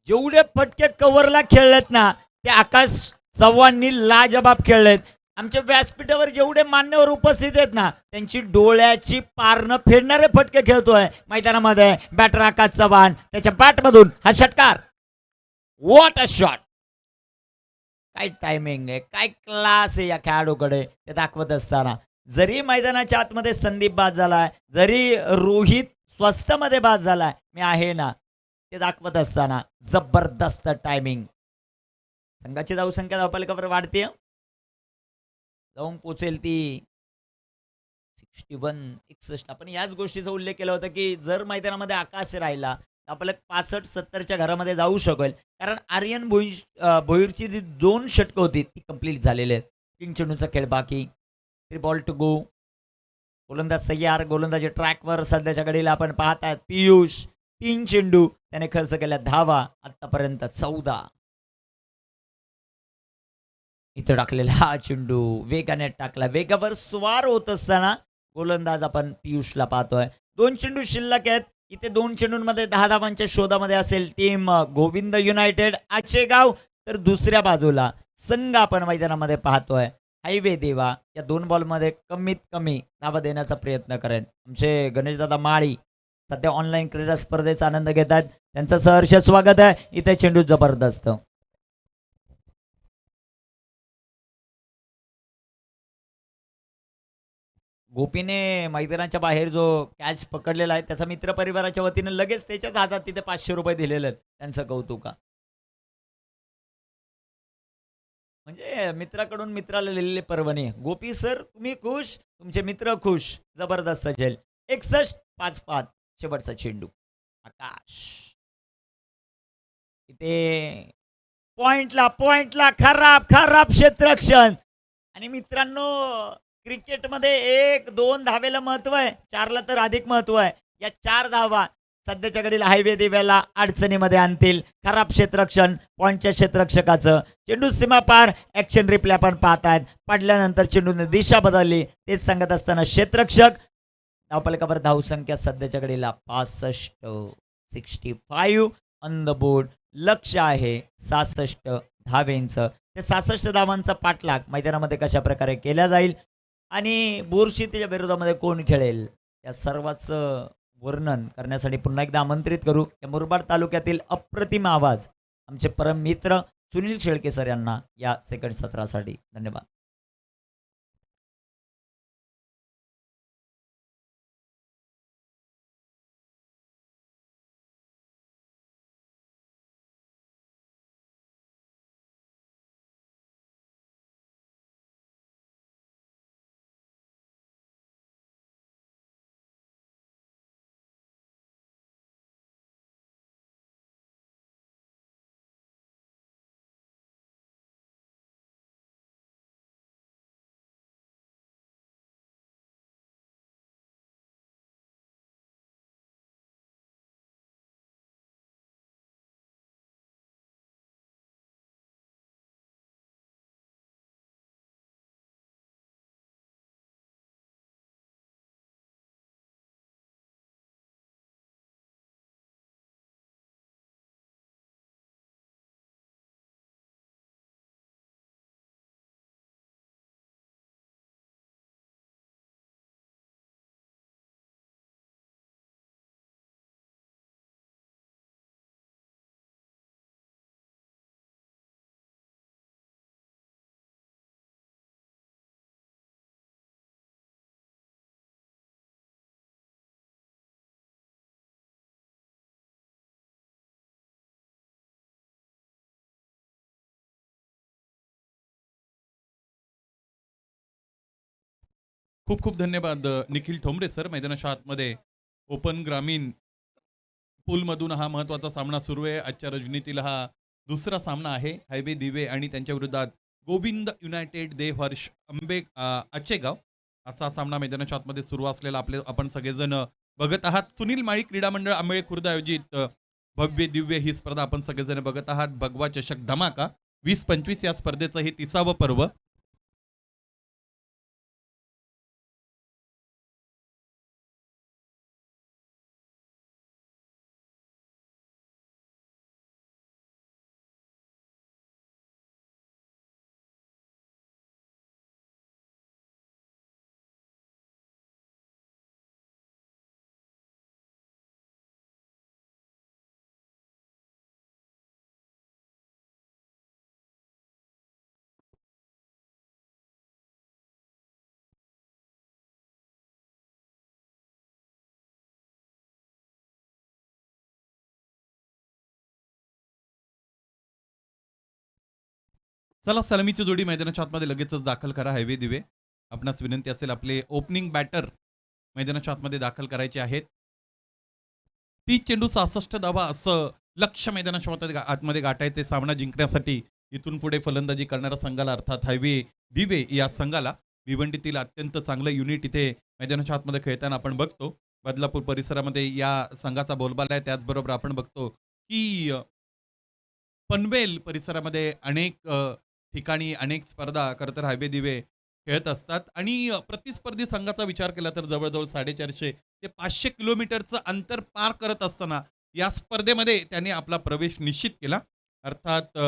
जेवढे फटके कव्हरला खेळलेत ना ते आकाश चव्हाणनी लाजबाब खेळलेत. आमच्या व्यासपीठावर जेवढे मान्यवर उपस्थित आहेत ना त्यांची डोळ्याची पारणं फेडणारे फटके खेळतोय मैदानामध्ये बॅटर आकाश चव्हाण. त्याच्या बॅटमधून हा षटकार. What a shot. काय टायमिंग आहे, काय क्लास आहे या खेळाडूकडे ते दाखवत असताना. जरी मैदानाच्या आतमध्ये संदीप बाद झालाय, जरी रोहित स्वस्तमध्ये बाद झालाय, मी आहे ना ते दाखवत असताना जबरदस्त टायमिंग. संघाची धावसंख्या धावफलकावर वाढते, जाऊन पोचेल ती 61-61. आपण याच गोष्टीचा उल्लेख केला होता की जर मैदानामध्ये आकाश राहिला तर आपलं 65-70च्या घरामध्ये जाऊ शकेल. कारण आर्यन भोईरची जी 2 षटकं होती ती कंप्लीट झालेली आहेत. 3 चेंडूचा खेळ बाकी. 3 बॉल टू गो. गोलंदाज तयार. गोलंदाजी ट्रॅकवर सध्याच्या घडीला आपण पाहतायत पियुष. 3 चेंडू त्याने खर्च केल्या धावा आतापर्यंत 14. इथं टाकलेला हा चेंडू वेगाने टाकला. वेगावर स्वार होत असताना गोलंदाज आपण पियुषला पाहतोय. 2 चेंडू शिल्लक आहेत. इथे 2 चेंडूंमध्ये 10 धावांच्या शोधामध्ये असेल टीम गोविंद युनायटेड आचेगाव. तर दुसऱ्या बाजूला संघ आपण मैदानामध्ये पाहतोय हायवे देवा. या 2 बॉलमध्ये कमीत कमी धावा देण्याचा प्रयत्न करेन. आमचे गणेशदादा माळी सध्या ऑनलाईन क्रीडा स्पर्धेचा आनंद घेत आहेत. त्यांचं सहर्ष स्वागत आहे. इथे चेंडू जबरदस्त. गोपीने मैदानाच्या बाहेर जो कॅच पकडलेला आहे त्याचा मित्र परिवाराच्या वतीनं लगेच त्याच्याच हातात तिथे 500 रुपये दिलेले आहेत. त्यांचं कौतुक. म्हणजे मित्राकडून मित्राला दिलेले पर्वणी. गोपी सर तुम्ही खुश, तुमचे मित्र खुश. जबरदस्त झेल. 61-5-5 शेवटचा चेंडू. आकाश इथे पॉइंटला खराब क्षेत्ररक्षण. आणि मित्रांनो क्रिकेटमध्ये 1-2 धावेला महत्व आहे, 4ला तर अधिक महत्व आहे. या 4 धावा सध्याच्या घडीला हायवे देव्याला अडचणीमध्ये आणतील. खराब क्षेत्ररक्षण पॉइंटच्या क्षेत्ररक्षकाचं. चेंडू सीमा पार. ऍक्शन रिप्ले आपण पाहतायत. पडल्यानंतर चेंडूने दिशा बदलली. तेच सांगत असताना क्षेत्ररक्षक. धावफलकावर धावसंख्या सध्याच्या घडीला 65 ऑन द बोर्ड. लक्ष आहे 66 धावेंचं. ते 66 धावांचा पाठलाग मैदानामध्ये कशा प्रकारे केला जाईल आणि बोरशीच्या विरोधामध्ये कोण खेळेल या सर्वांचं वर्णन करण्यासाठी पुन्हा एकदा आमंत्रित करू या मुरबाड तालुक्यातील अप्रतिम आवाज आमचे परम मित्र सुनील शेळके सर यांना या सेकंड सत्रासाठी. धन्यवाद. खूप खूप धन्यवाद निखिल ठोंबरे सर. मैदानाच्या आतमध्ये ओपन ग्रामीण पूलमधून हा महत्त्वाचा सामना सुरू आहे. आजच्या रणनीतीला हा दुसरा सामना आहे हायवे दिवे आणि त्यांच्या विरोधात गोविंद युनायटेड देवहर्ष आचेगाव. असा सामना मैदानाच्या आतमध्ये सुरू असलेला आपण सगळेजण बघत आहात. सुनील माळी क्रीडा मंडळ आंबेळे खुर्द आयोजित भव्य दिव्य ही स्पर्धा आपण सगळेजण बघत आहात. भगवा चषक धमाका 20-25 या स्पर्धेचं हे 30वं पर्व. चला सलामीची जोडी मैदानाच्या आतमध्ये लगेचच दाखल करा. हायवे दिवे आपणास विनंती असेल आपले ओपनिंग बॅटर मैदानाच्या आतमध्ये दाखल करायचे आहेत. 30 चेंडू 66 धावा असं लक्ष मैदानाच्या आतमध्ये गाठायचे सामना जिंकण्यासाठी. इथून पुढे फलंदाजी करणाऱ्या संघाला अर्थात हायवे दिवे या संघाला भिवंडीतील अत्यंत चांगलं युनिट इथे मैदानाच्या आतमध्ये खेळताना आपण बघतो. बदलापूर परिसरामध्ये या संघाचा बोलबाला आहे. त्याचबरोबर आपण बघतो की पनवेल परिसरामध्ये अनेक ठिकाणी अनेक स्पर्धा खरं तर हायवे दिवे खेळत असतात आणि प्रतिस्पर्धी संघाचा विचार केला तर जवळजवळ 450 ते 500 किलोमीटरचं अंतर पार करत असताना या स्पर्धेमध्ये त्यांनी आपला प्रवेश निश्चित केला. अर्थात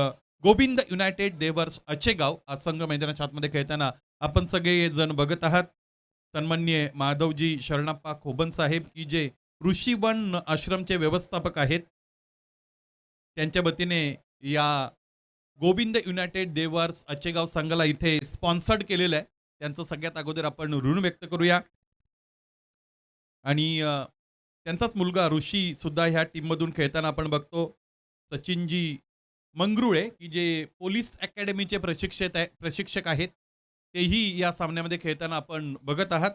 गोविंद युनायटेड देवर्स अचेगाव हा संघ मैदानाच्या आतमध्ये खेळताना आपण सगळे जण बघत आहात. सन्माननीय माधवजी शरणप्पा खोबन साहेब की जे ऋषीवन आश्रमचे व्यवस्थापक आहेत, त्यांच्या वतीने या गोविंद युनायटेड देवर्स अचेगाव संघाला इथे स्पॉन्सर्ड केलेलं आहे. त्यांचं सगळ्यात अगोदर आपण ऋण व्यक्त करूया. आणि त्यांचाच मुलगा ऋषी सुद्धा ह्या टीममधून खेळताना आपण बघतो. सचिनजी मंगरुळे की जे पोलीस अकॅडमीचे प्रशिक्षक आहेत, तेही या सामन्यामध्ये खेळताना आपण बघत आहात.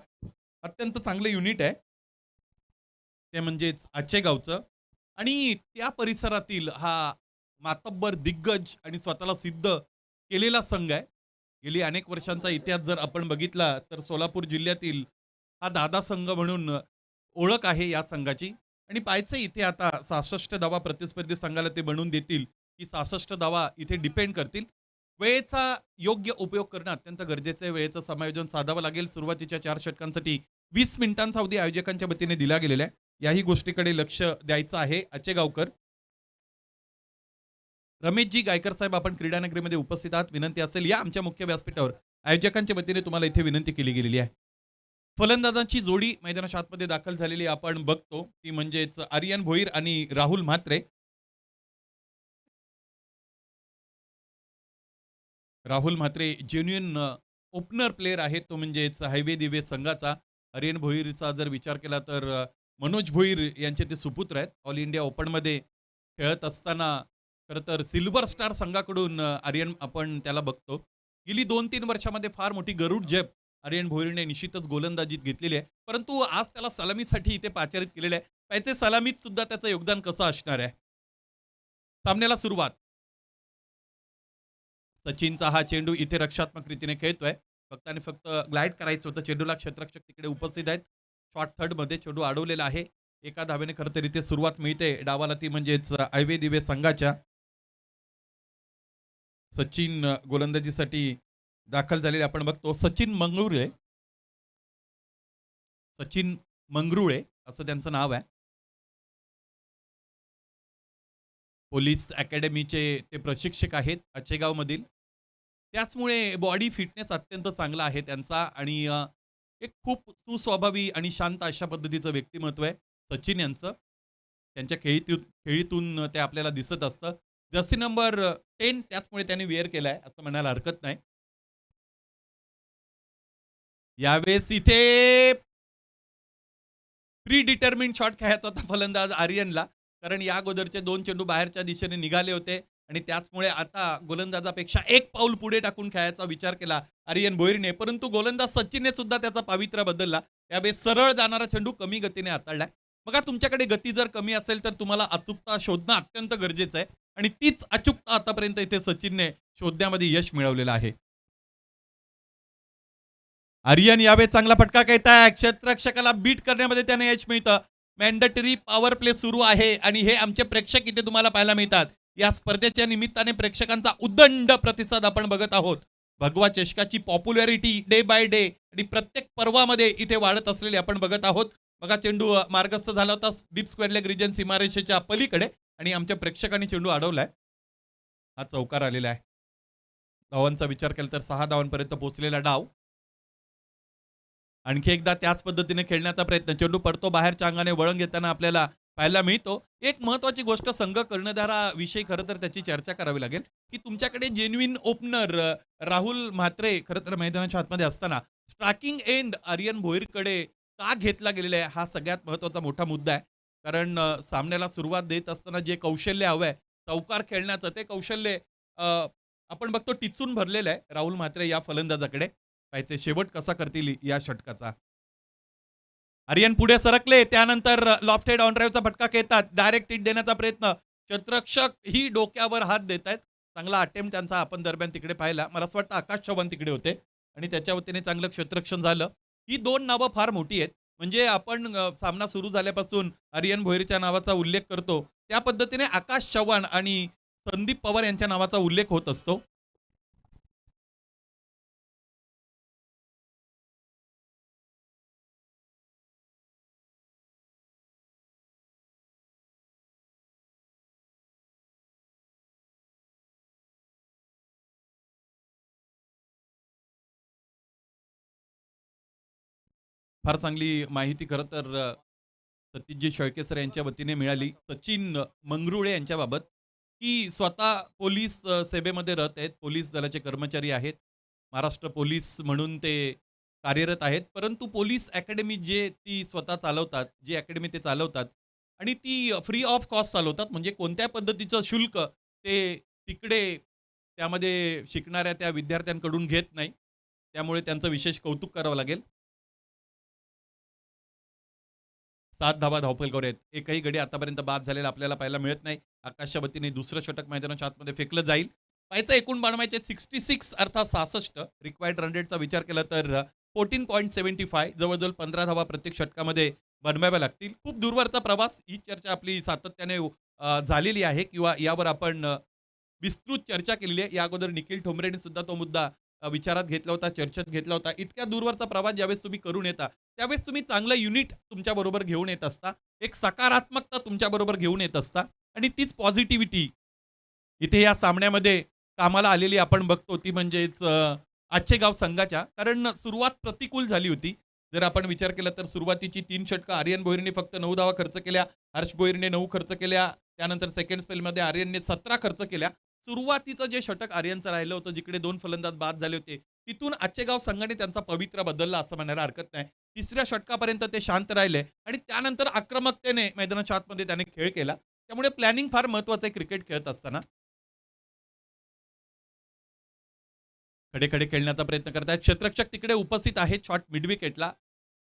अत्यंत चांगलं युनिट आहे ते म्हणजेच आचेगावचं. आणि त्या परिसरातील हा मातब्बर दिग्गज आणि स्वतःला सिद्ध केलेला संघ आहे. गेली अनेक वर्षांचा इतिहास जर आपण बघितला तर सोलापूर जिल्ह्यातील हा दादा संघ म्हणून ओळख आहे या संघाची. आणि पाहायचं इथे आता 66 धावा प्रतिस्पर्धी संघाला ते बनवून देतील की 66 धावा इथे डिपेंड करतील. वेळेचा योग्य उपयोग करणं अत्यंत गरजेचं आहे. वेळेचं समायोजन साधावं लागेल. सुरुवातीच्या 4 षटकांसाठी 20 मिनिटांचा अवधी आयोजकांच्या वतीने दिला गेलेला आहे. याही गोष्टीकडे लक्ष द्यायचं आहे आचेगावकर. रमेशजी गायकर साहेब आपण क्रीडानगरीमध्ये उपस्थित आहात. विनंती असेल या आमच्या मुख्य व्यासपीठावर आयोजकांच्या वतीने तुम्हाला इथे विनंती केली गेलेली आहे. फलंदाजांची जोडी मैदानाच्या आतमध्ये दाखल झालेली आपण बघतो ती म्हणजेच आर्यन भोईर आणि Rahul Mhatre. Rahul Mhatre genuine opener player आहेत, तो म्हणजेच हायवे दिवे संघाचा. आर्यन भोईरचा जर विचार केला तर मनोज भोईर यांचे ते सुपुत्र आहेत. ऑल इंडिया ओपनमध्ये खेळत असताना खरं तर सिल्वर स्टार संघाकडून आर्यन आपण त्याला बघतो. गेली 2-3 वर्षामध्ये फार मोठी गरुड झेप आर्यन भोईरने निश्चितच गोलंदाजीत घेतलेली आहे. परंतु आज त्याला सलामीसाठी इथे पाचारित केलेलं आहे. त्याचे सलामीत सुद्धा त्याचं योगदान कसं असणार आहे. सामन्याला सुरुवात. सचिनचा हा चेंडू इथे रक्षात्मक रीतीने खेळतोय. फक्त आणि फक्त ग्लाइड करायचं होतं चेंडूला. क्षेत्ररक्षक तिकडे उपस्थित आहेत. शॉर्ट थर्ड मध्ये चेंडू अडवलेला आहे. एका धावेने खरं तर इथे सुरुवात मिळते डावाला, ती म्हणजेच हायवे दिवे संघाच्या. सचिन गोलंदाजीसाठी दाखल झालेले आपण बघतो. सचिन मंगरुळे असं त्यांचं नाव आहे. पोलीस अकॅडमीचे ते प्रशिक्षक आहेत आचेगाव मधील. त्याचमुळे बॉडी फिटनेस अत्यंत चांगला आहे त्यांचा आणि एक खूप सुस्वभावी आणि शांत अशा पद्धतीचं व्यक्तिमत्व आहे सचिन यांचं. त्यांच्या खेळीतून ते आपल्याला दिसत असतं. जर्सी नंबर 10 त्याचमुळे त्यांनी वेअर केलाय असं म्हणायला हरकत नाही. यावेळेस इथे प्री डिटर्मिन्ड शॉट खेळायचा होता फलंदाज आर्यनला, कारण या अगोदरचे 2 चेंडू बाहेरच्या दिशेने निघाले होते आणि त्याचमुळे आता गोलंदाजापेक्षा 1 पाऊल पुढे टाकून खेळायचा विचार केला आर्यन भोईरने. परंतु गोलंदाज सचिनने सुद्धा त्याचा पावित्र्य बदलला. यावेळेस सरळ जाणारा चेंडू कमी गतीने हाताळलाय. बघा, तुमच्याकडे गती जर कमी असेल तर तुम्हाला अचूकता शोधणं अत्यंत गरजेचं आहे आणि तीच अचूकता आतापर्यंत इथे सचिनने शोधण्यामध्ये यश मिळवलेलं आहे. आर्यन यावेळी चांगला फटका खेळताय. क्षेत्ररक्षकाला बीट करण्यामध्ये त्याने यश मिळतं. मॅन्डेटरी पॉवर प्ले सुरू आहे आणि हे आमचे प्रेक्षक इथे तुम्हाला पाहायला मिळतात. या स्पर्धेच्या निमित्ताने प्रेक्षकांचा उदंड प्रतिसाद आपण बघत आहोत. भगवा चषकाची पॉप्युलॅरिटी डे बाय डे आणि प्रत्येक पर्वामध्ये इथे वाढत असलेली आपण बघत आहोत. बघा चेंडू मार्गस्थ झाला होता डीप स्क्वेअर लेग रिजन सीमारेषेच्या पलीकडे आणि आमच्या प्रेक्षकांनी चेंडू अडवलाय. हा चौकार आलेला आहे. धावांचा विचार केला तर 6 धावांपर्यंत पोहोचलेला डाव. आणखी एकदा त्याच पद्धतीने खेळण्याचा प्रयत्न. चेंडू पडतो बाहेरच्या अंगाने वळण घेताना आपल्याला पाहायला मिळतो. एक महत्वाची गोष्ट संघ कर्णधाराविषयी खरं तर त्याची चर्चा करावी लागेल की तुमच्याकडे जेन्युइन ओपनर राहुल म्हात्रे खरं तर मैदानाच्या आतमध्ये असताना स्ट्रायकिंग एंड आर्यन भोईरकडे का घेतला गेलेला आहे हा सगळ्यात महत्वाचा मोठा मुद्दा आहे. कारण सामन्याला सुरुवात देत असताना जे कौशल्य हवं आहे चौकार खेळण्याचं ते कौशल्य आपण बघतो टिचून भरलेलं आहे राहुल म्हात्रे या फलंदाजाकडे. पाहायचे शेवट कसा करतील या षटकाचा. आर्यन पुढे सरकले त्यानंतर लॉफ्टेड ऑन ड्राईव्हचा फटका खेळतात. डायरेक्ट हिट देण्याचा प्रयत्न. क्षेत्ररक्षक ही डोक्यावर हात देत आहेत. चांगला अटेम्प्ट त्यांचा आपण दरम्यान तिकडे पाहिला. मला असं वाटतं आकाश चव्हाण तिकडे होते आणि त्याच्या वतीने चांगलं क्षेत्ररक्षण झालं. ही 2 नावं फार मोठी आहेत. म्हणजे आपण सामना सुरू झाल्यापासून आर्यन भोईरच्या नावाचा उल्लेख करतो त्या पद्धतीने आकाश चव्हाण आणि संदीप पवार यांच्या नावाचा उल्लेख होत असतो. फार चांगली माहिती खरं तर सतीशजी शेळकेसर यांच्या वतीने मिळाली सचिन मंगरुळे यांच्याबाबत की स्वतः पोलीस सेवेमध्ये रत आहेत. पोलीस दलाचे कर्मचारी आहेत. महाराष्ट्र पोलीस म्हणून ते कार्यरत आहेत. परंतु पोलीस अकॅडमी जे ती स्वतः चालवतात जी अकॅडमी ते चालवतात आणि ती फ्री ऑफ कॉस्ट चालवतात. म्हणजे कोणत्या पद्धतीचं शुल्क ते तिकडे त्यामध्ये शिकणाऱ्या त्या विद्यार्थ्यांकडून घेत नाही. त्यामुळे त्यांचं विशेष कौतुक करावं लागेल. 7 धावा धावफलकावर आहेत. एकही गडी आतापर्यंत बाद झालेला आपल्याला पाहायला मिळत नाही. आकाशच्या वतीने दुसरं षटक मैदानाच्या आतमध्ये फेकलं जाईल. पाहायचं एकूण बनवायचे 66 अर्थात 66 रिक्वायर्ड रन रेटचा विचार केला तर 14.75 जवळजवळ 15 धावा प्रत्येक षटकामध्ये बनवाव्या लागतील. खूप दूरवरचा प्रवास ही चर्चा आपली सातत्याने झालेली आहे किंवा यावर आपण विस्तृत चर्चा केलेली आहे. या अगोदर निखिल ठोंबरेने सुद्धा तो मुद्दा विचारात घेतला होता, चर्चेत घेतला होता. इतक्या दूरवरचा प्रवास ज्यावेळेस तुम्ही करून येता त्यावेळेस तुम्ही चांगलं युनिट तुमच्याबरोबर घेऊन येत असता. एक सकारात्मकता तुमच्याबरोबर घेऊन येत असता आणि तीच पॉझिटिव्हिटी इथे या सामन्यामध्ये कामाला आलेली आपण बघतो ती म्हणजेच आचेगाव संघाच्या. कारण सुरुवात प्रतिकूल झाली होती. जर आपण विचार केला तर सुरुवातीची 3 षटकं आर्यन भोईरने फक्त 9 धावा खर्च केल्या. हर्ष भोईरने 9 खर्च केल्या. त्यानंतर सेकंड स्पेलमध्ये आर्यनने 17 खर्च केल्या. सुरुवातीचं जे षटक आर्यनचं राहिलं होतं जिकडे 2 फलंदाज बाद झाले होते तिथून आचेगाव संघाने त्यांचा पवित्रा बदलला असं म्हणायला हरकत नाही. तिसऱ्या षटकापर्यंत ते शांत राहिले आणि त्यानंतर आक्रमकतेने मैदानाच्या आतमध्ये त्याने खेळ केला. त्यामुळे प्लॅनिंग फार महत्वाचं आहे क्रिकेट खेळत असताना. खडे खडे खेळण्याचा प्रयत्न करतायत. क्षेत्ररक्षक तिकडे उपस्थित आहेत शॉट मिड विकेटला.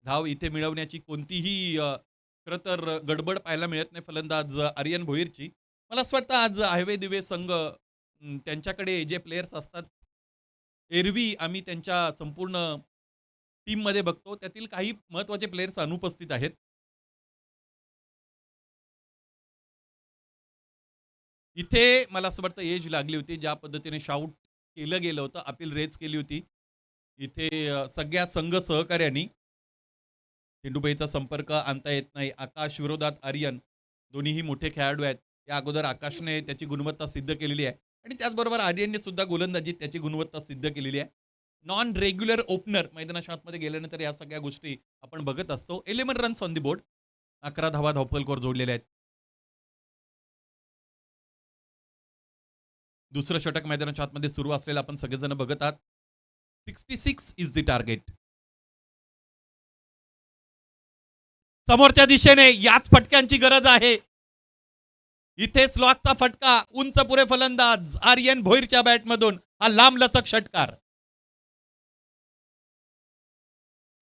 धाव इथे मिळवण्याची कोणतीही खरं तर गडबड पाहायला मिळत नाही फलंदाज आर्यन भोईरची. मला असं वाटतं आज हायवे दिवे संघ त्यांच्याकडे जे प्लेयर्स असतात एरवी आम्ही त्यांच्या संपूर्ण टीममध्ये बघतो त्यातील काही महत्वाचे प्लेयर्स अनुपस्थित आहेत. इथे मला असं वाटतं एज लागली होती. ज्या पद्धतीने शाऊट केलं गेलं होतं अपील रेज केली होती. इथे सगळ्या संघ सहकार्यांनी चेंडूबाईचा संपर्क आणता येत नाही. आकाश विरोधात आर्यन दोन्हीही मोठे खेळाडू आहेत. या अगोदर आकाशने त्याची गुणवत्ता सिद्ध केलेली आहे आणि त्याचबरोबर आर्यनने सुद्धा गोलंदाजीत त्याची गुणवत्ता सिद्ध केलेली आहे. नॉन रेग्युलर ओपनर मैदानाच्या आतमध्ये गेल्यानंतर या सगळ्या गोष्टी आपण बघत असतो. 11 रन्स ऑन दी बोर्ड. 11 धावा धावफलकावर जोडलेल्या आहेत. दुसरं षटक मैदानाच्या आतमध्ये सुरू असलेलं आपण सगळेजण बघत आहात. 66 इज द टार्गेट. समोरच्या दिशेने याच फटक्यांची गरज आहे. इथे स्लॉटचा फटका उंच पुरे फलंदाज आर्यन भोईरच्या बॅटमधून हा लांबलचक षटकार.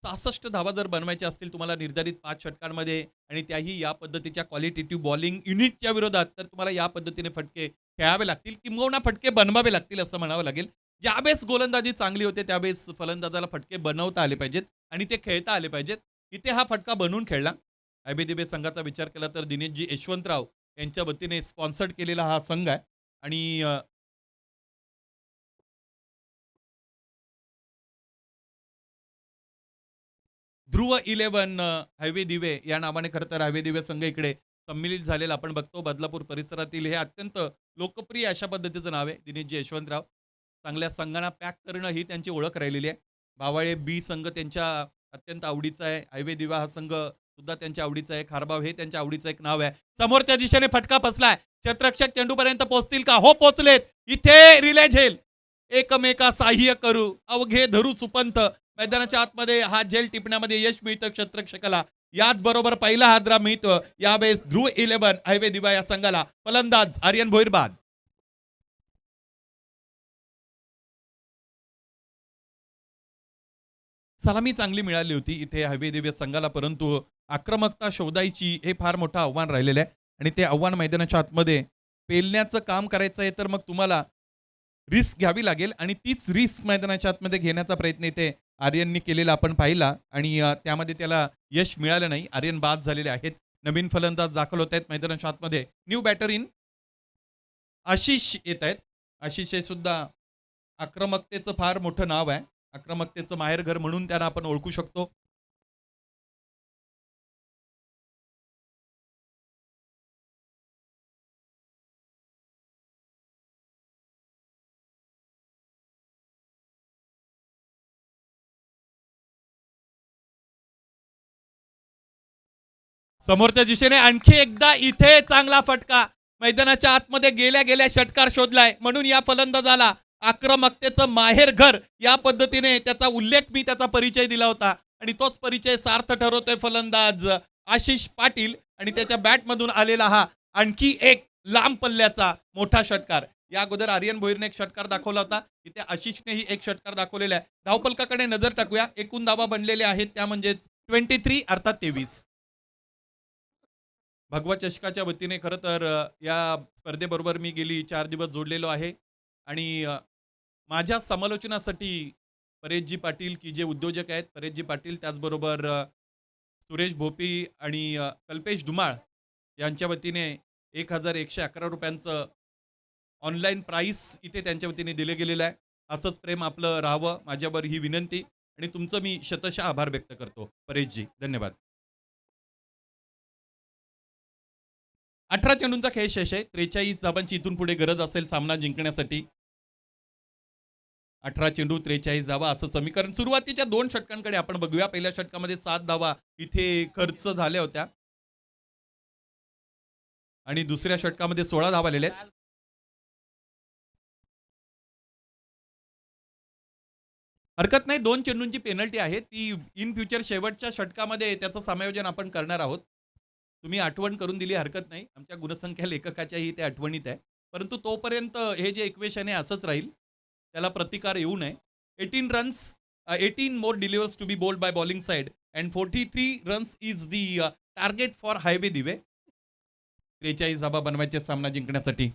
66 धावा जर बनवायच्या असतील तुम्हाला निर्धारित 5 षटकांमध्ये आणि त्याही या पद्धतीच्या क्वालिटेटिव्ह बॉलिंग युनिटच्या विरोधात तर तुम्हाला या पद्धतीने फटके खेळावे लागतील, किंबहुना फटके बनवावे लागतील असं म्हणावं लागेल. ज्यावेळेस गोलंदाजी चांगली होते त्यावेळेस फलंदाजाला फटके बनवता आले पाहिजेत आणि ते खेळता आले पाहिजेत. इथे हा फटका बनवून खेळला. आयबीडीबी संघाचा विचार केला तर दिनेशजी यशवंतराव यांच्या वतीने स्पॉन्सर्ड केलेला हा संघ आहे आणि ध्रुव 11 हायवे दिवे या नावाने खरं तर हायवे दिवे संघ इकडे सम्मिलित झालेला आपण बघतो. बदलापूर परिसरातील हे अत्यंत लोकप्रिय अशा पद्धतीचं नाव आहे दिनेशजी यशवंतराव. चांगल्या संघांना पॅक करणं ही त्यांची ओळख राहिलेली आहे. बावाळे बी संघ त्यांच्या अत्यंत आवडीचा आहे. हायवे दिवा हा संघ सुद्धा त्यांच्या आवडीचा आहे. खारबाव हे त्यांच्या आवडीचं एक नाव आहे. समोरच्या दिशेने फटका फसलाय. क्षेत्ररक्षक चेंडूपर्यंत पोहोचतील का? हो, पोहोचलेत. इथे रिले झेल. एकमेका सहाय्य करू अवघे धरू सुपंथ. मैदानाच्या आतमध्ये हा झेल टिपण्यामध्ये यश मिळतं क्षेत्ररक्षकाला. याचबरोबर पहिला हादरा मिळतो यावेळेस ध्रुव 11 हायवे दिवा या संघाला. फलंदाज आर्यन भोईर बाद. सलामी चांगली मिळाली होती इथे हायवे दिव्य संघाला, परंतु आक्रमकता शोधायची हे फार मोठं आव्हान राहिलेलं आहे आणि ते आव्हान मैदानाच्या आतमध्ये पेलण्याचं काम करायचं आहे तर मग तुम्हाला रिस्क घ्यावी लागेल आणि तीच रिस्क मैदानाच्या आतमध्ये घेण्याचा प्रयत्न इथे आर्यननी केलेला आपण पाहिला आणि त्यामध्ये त्याला यश मिळालं नाही. आर्यन बाद झालेले आहेत. नवीन फलंदाज दाखल होत आहेत मैदानाच्या आतमध्ये. न्यू बॅटर इन आशिष येत आहेत. आशिष हे सुद्धा आक्रमकतेचं फार मोठं नाव आहे. आक्रमकतेचं माहेरघर म्हणून त्यांना आपण ओळखू शकतो. समोरच्या दिशेने आणखी एकदा इथे चांगला फटका. मैदानाच्या आतमध्ये गेल्या गेल्या षटकार शोधलाय म्हणून या फलंदाजाला आक्रमकतेचं माहेरघर या पद्धतीने त्याचा उल्लेख मी त्याचा परिचय दिला होता आणि तोच परिचय सार्थ ठरवतोय फलंदाज आशिष पाटील आणि त्याच्या बॅटमधून आलेला हा आणखी एक लांब पल्ल्याचा मोठा षटकार. या अगोदर आर्यन भोईरने एक षटकार दाखवला होता. इथे आशिषनेही एक षटकार दाखवलेला आहे. धावपलकाकडे नजर टाकूया. एकूण धावा बनलेले आहेत त्या म्हणजेच 23 अर्थात 23. भगवा चषकाच्या वतीने खरं तर या स्पर्धेबरोबर मी गेली 4 दिवस जोडलेलो आहे आणि माझ्या समालोचनासाठी परेशजी पाटील की जे उद्योजक आहेत, परेशजी पाटील, त्याचबरोबर सुरेश भोपी आणि कल्पेश धुमाळ यांच्या वतीने 1111 रुपयांचं ऑनलाईन प्राईस इथे त्यांच्या वतीने दिले गेलेलं आहे. असंच प्रेम आपलं राहावं माझ्यावर ही विनंती आणि तुमचं मी शतशः आभार व्यक्त करतो परेशजी. धन्यवाद. 18 चेंडूंचा खेळ शेष आहे. 43 धावांची इथून पुढे गरज असेल सामना जिंकण्यासाठी. 18 चेंडू 43 धावा असं समीकरण. सुरुवातीच्या 2 षटकांकडे आपण बघूया. पहिल्या षटकामध्ये 7 धावा इथे खर्च झाल्या होत्या आणि दुसऱ्या षटकामध्ये 16 धावा आलेल्या आहेत. हरकत नाही, 2 चेंडूंची पेनल्टी आहे. ती इन फ्युचर शेवटच्या षटकामध्ये त्याचं समायोजन आपण करणार आहोत. तुम्ही आठवण करून दिली, हरकत नाही. आमच्या गुणसंख्या लेखकाच्याही ते आठवणीत आहे. परंतु तोपर्यंत हे जे इक्वेशन आहे असंच राहील. त्याला प्रतिकार येऊ नये. 18 runs 18 more deliveries to be bowled by bowling side and 43 runs is the target for highway दिवे. 43 धावा बनवायचे सामना जिंकण्यासाठी.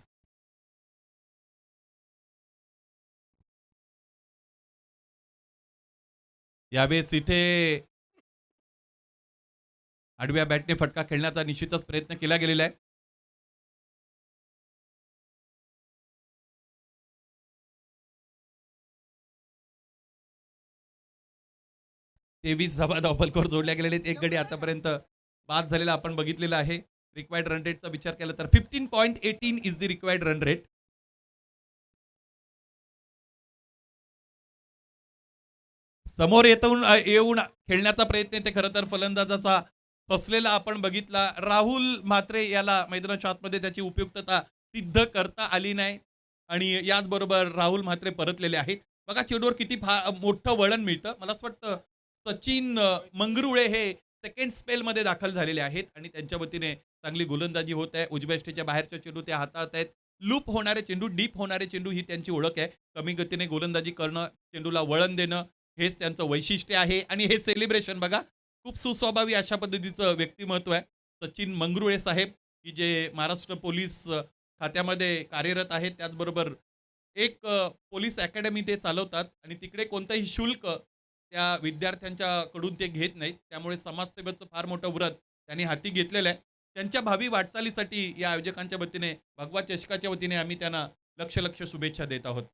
यावेळेस इथे आडव्या बॅटने फटका खेळण्याचा निश्चितच प्रयत्न केला गेलेला आहे. तेवीस धावा धावफलकावर जोडल्या गेलेले आहेत. एक गडी आतापर्यंत बाद झालेला आपण बघितलेला आहे. रिक्वायर्ड रन रेटचा विचार केला तर 15.18 is the required run rate. समोर येऊन खेळण्याचा प्रयत्न ते खरं तर फलंदाजाचा फसलेला आपण बघितला. राहुल म्हात्रे याला मैदानाच्या आतमध्ये त्याची उपयुक्तता सिद्ध करता आली नाही आणि याचबरोबर राहुल म्हात्रे परतलेले आहेत. बघा चेंडूवर किती मोठं वळण मिळतं. मला असं वाटतं सचिन मंगरुळे हे सेकंड स्पेलमध्ये दाखल झालेले आहेत आणि त्यांच्या वतीने चांगली गोलंदाजी होत आहे. उजव्या स्टेच्या बाहेरचे चेंडू ते हाताळत आहेत. लूप होणारे चेंडू, डीप होणारे चेंडू ही त्यांची ओळख आहे. कमी गतीने गोलंदाजी करणं, चेंडूला वळण देणं हेच त्यांचं वैशिष्ट्य आहे आणि हे सेलिब्रेशन बघा खूप सुस्वभावी अशा पद्धतीचं व्यक्तिमत्व आहे सचिन मंगरुळे साहेब, की जे महाराष्ट्र पोलीस खात्यामध्ये कार्यरत आहेत. त्याचबरोबर एक पोलीस अकॅडमी ते चालवतात आणि तिकडे कोणतंही शुल्क त्या विद्यार्थ्यांच्याकडून ते घेत नाहीत. त्यामुळे समाजसेवेचं फार मोठं व्रत त्यांनी हाती घेतलेलं आहे. त्यांच्या भावी वाटचालीसाठी या आयोजकांच्या वतीने, भगवा चषकाच्या वतीने आम्ही त्यांना लक्ष लक्ष शुभेच्छा देत आहोत.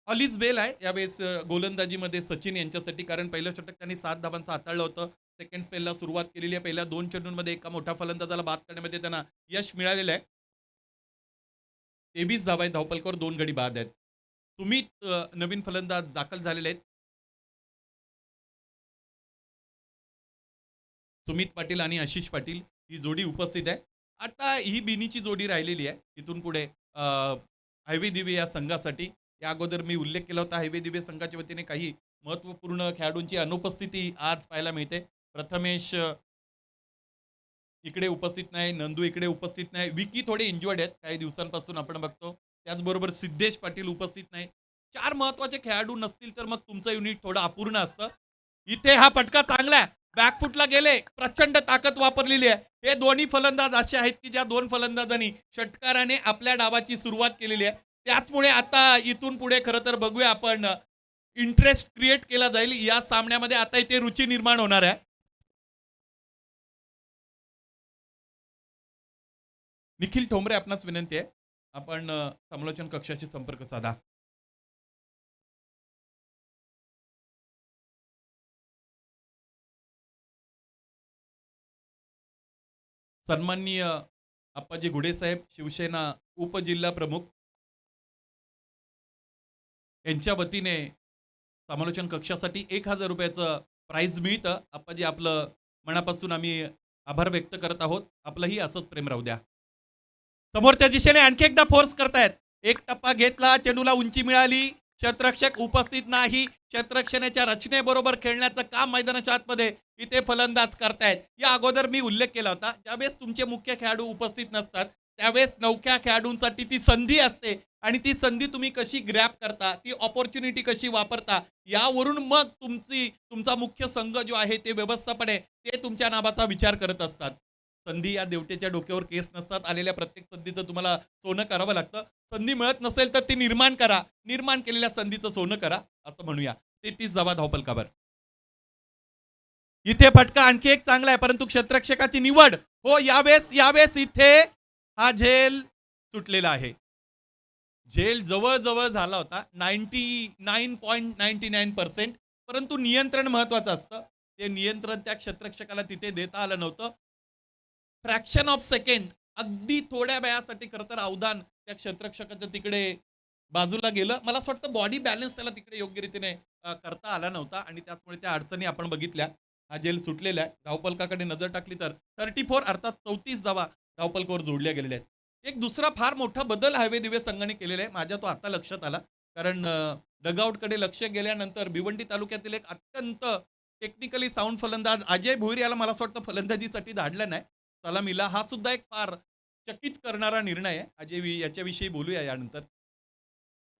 ऑल इज वेल आहे यावेळेस गोलंदाजीमध्ये सचिन यांच्यासाठी, कारण पहिलं षटक त्यांनी 7 धावांचं हाताळलं होतं. सेकंड स्पेलला सुरुवात केलेली आहे. पहिल्या 2 चेंडूंमध्ये एका मोठ्या फलंदाजाला बाद करण्यामध्ये त्यांना यश मिळालेलं आहे. 23 धावा आहेत धावपलकावर, 2 गडी बाद आहेत. सुमित नवीन फलंदाज दाखल झालेले आहेत. सुमित पाटील आणि आशिष पाटील ही जोडी उपस्थित आहे. आता ही बिनीची जोडी राहिलेली आहे. इथून पुढे हायवे दिवे या संघासाठी. या अगोदर मी उल्लेख केला होता, हायवे दिवे संघाच्या वतीने काही महत्त्वपूर्ण खेळाडूंची अनुपस्थिती आज पाहायला मिळते. प्रथमेश इकडे उपस्थित नाही, नंदू इकडे उपस्थित नाही, विकी थोडे इंजर्ड आहेत काही दिवसांपासून आपण बघतो. त्याचबरोबर सिद्धेश पाटील उपस्थित नाही. 4 महत्त्वाचे खेळाडू नसतील तर मग तुमचं युनिट थोडं अपूर्ण असतं. इथे हा फटका चांगला आहे, बॅकफुटला गेले, प्रचंड ताकद वापरलेली आहे. हे दोन्ही फलंदाज असे आहेत की ज्या 2 फलंदाजांनी षटकाराने आपल्या डावाची सुरुवात केलेली आहे. त्याचमुळे आता इथून पुढे खरं तर बघूया आपण, इंटरेस्ट क्रिएट केला जाईल या सामन्यामध्ये. आता इथे रुची निर्माण होणार आहे. निखिल ठोंबरे आपणास विनंती आहे, आपण समालोचन कक्षाशी संपर्क साधा. सन्माननीय आप्पाजी घुडे साहेब, शिवसेना उपजिल्हा प्रमुख, यांच्या वतीने समालोचन कक्षासाठी 1000 रुपयाचं प्राइज मिळतं. आप्पाजी, आपलं मनापासून आम्ही आभार व्यक्त करत आहोत. आपलंही असंच प्रेम राहू द्या. समोरच्या दिशेने आणखी एकदा फोर्स करतायत. एक टप्पा घेतला, चेंडूला उंची मिळाली, क्षेत्ररक्षक उपस्थित नाही. क्षेत्ररक्षणाच्या रचनेबरोबर खेळण्याचं काम मैदानाच्या आतमध्ये इथे फलंदाज करतायत. या अगोदर मी उल्लेख केला होता, ज्यावेळेस तुमचे मुख्य खेळाडू उपस्थित नसतात त्यावेळेस नवख्या खेळाडूंसाठी ती संधी असते आणि ती संधी तुम्ही कशी ग्रॅब करता, ती ऑपॉर्च्युनिटी कशी वापरता, यावरून मग तुमचा मुख्य संघ जो आहे ते व्यवस्थापने ते तुमच्या नावाचा विचार करत असतात. संधी या देवतेच्या डोक्यावर केस नसतात. आलेल्या प्रत्येक संधीचं तुम्हाला सोनं करावं लागतं. संधी मिळत नसेल तर ती निर्माण करा. निर्माण केलेल्या संधीचं सोनं करा, असं म्हणूया. 33 धावा धावपलकावर. इथे फटका आणखी एक चांगला आहे, परंतु क्षेत्ररक्षकाची निवड. हो, यावेळेस इथे हा झेल सुटलेला आहे. झेल जवळ झाला होता 99.99%, परंतु नियंत्रण महत्वाचं असतं. ते नियंत्रण त्या क्षेत्ररक्षकाला तिथे देता आलं नव्हतं. फ्रॅक्शन ऑफ सेकंड, अगदी थोड्या वेळासाठी खरं तर अवधान त्या क्षेत्ररक्षकाच्या तिकडे बाजूला गेलं. मला असं वाटतं बॉडी बॅलन्स त्याला तिकडे योग्य रीतीने करता आला नव्हता आणि त्याचमुळे त्या अडचणी आपण बघितल्या. हा झेल सुटलेला आहे. धावपलकाकडे नजर टाकली तर 34 अर्थात 34 धावा धावपलकावर जोडल्या गेलेल्या आहेत. एक दुसरा फार मोठा बदल हायवे दिवे संघाने केलेला आहे. माझ्या तो आता लक्षात आला, कारण डगआउटकडे लक्ष गेल्यानंतर भिवंडी तालुक्यातील एक अत्यंत टेक्निकली साऊंड फलंदाज अजय भोईर याला मला असं वाटतं फलंदाजीसाठी धाडलं नाही सलामीला. हा सुद्धा एक फार चकित करणारा निर्णय आहे. याच्याविषयी बोलूया यानंतर.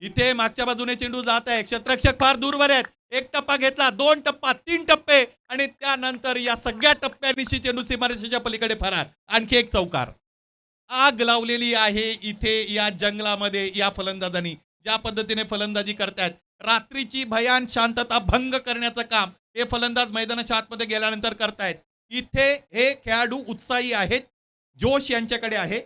इथे मागच्या बाजूने चेंडू जात आहे. क्षेत्ररक्षक फार दूरवर आहेत. एक टप्पा घेतला, 2 टप्पा, 3 टप्पे आणि त्यानंतर या सगळ्या टप्प्यांविषयी चेंडू सीमारेषेच्या पलीकडे फरार. आणखी एक चौकार. आग लावलेली आहे इथे या जंगलामध्ये या फलंदाजांनी. ज्या पद्धतीने फलंदाजी करतायत, रात्रीची भयान शांतता भंग करण्याचं काम हे फलंदाज मैदानाच्या आतमध्ये गेल्यानंतर करतायत. इथे हे खेळाडू उत्साही आहेत, जोश यांच्याकडे आहे.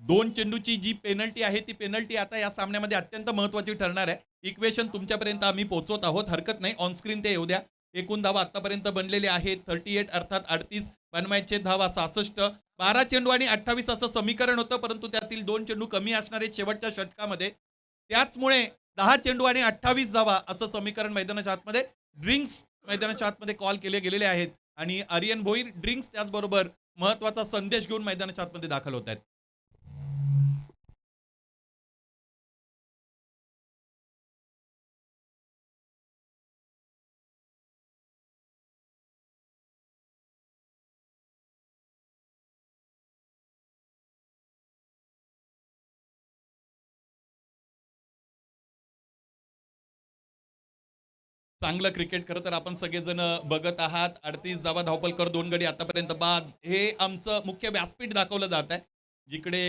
2 चेंडूची जी पेनल्टी आहे ती पेनल्टी आता या सामन्यामध्ये अत्यंत महत्त्वाची ठरणार आहे. इक्वेशन तुमच्यापर्यंत आम्ही पोहोचवत आहोत, हरकत नाही. ऑन स्क्रीन ते येऊ द्या. एकूण धावा आतापर्यंत बनलेले आहेत 38 अर्थात 38, बनवायचे धावा 66. 12 चेंडू आणि 28 असं समीकरण होतं, परंतु त्यातील 2 चेंडू कमी असणार आहेत शेवटच्या षटकामध्ये. त्याचमुळे 10 चेंडू आणि 28 धावा असं समीकरण मैदानाच्या आतमध्ये ड्रिंक्स मैदानाच्या आतमध्ये कॉल केले गेलेले आहेत आणि आर्यन भोईर ड्रिंक्स त्याचबरोबर महत्त्वाचा संदेश घेऊन मैदानाच्या आतमध्ये दाखल होत आहेत. चांगलं क्रिकेट खरं तर आपण सगळेजण बघत आहात. 38 धावा, धावपल कर, 2 गडी आतापर्यंत बाद. हे आमचं मुख्य व्यासपीठ दाखवलं जात आहे. जिकडे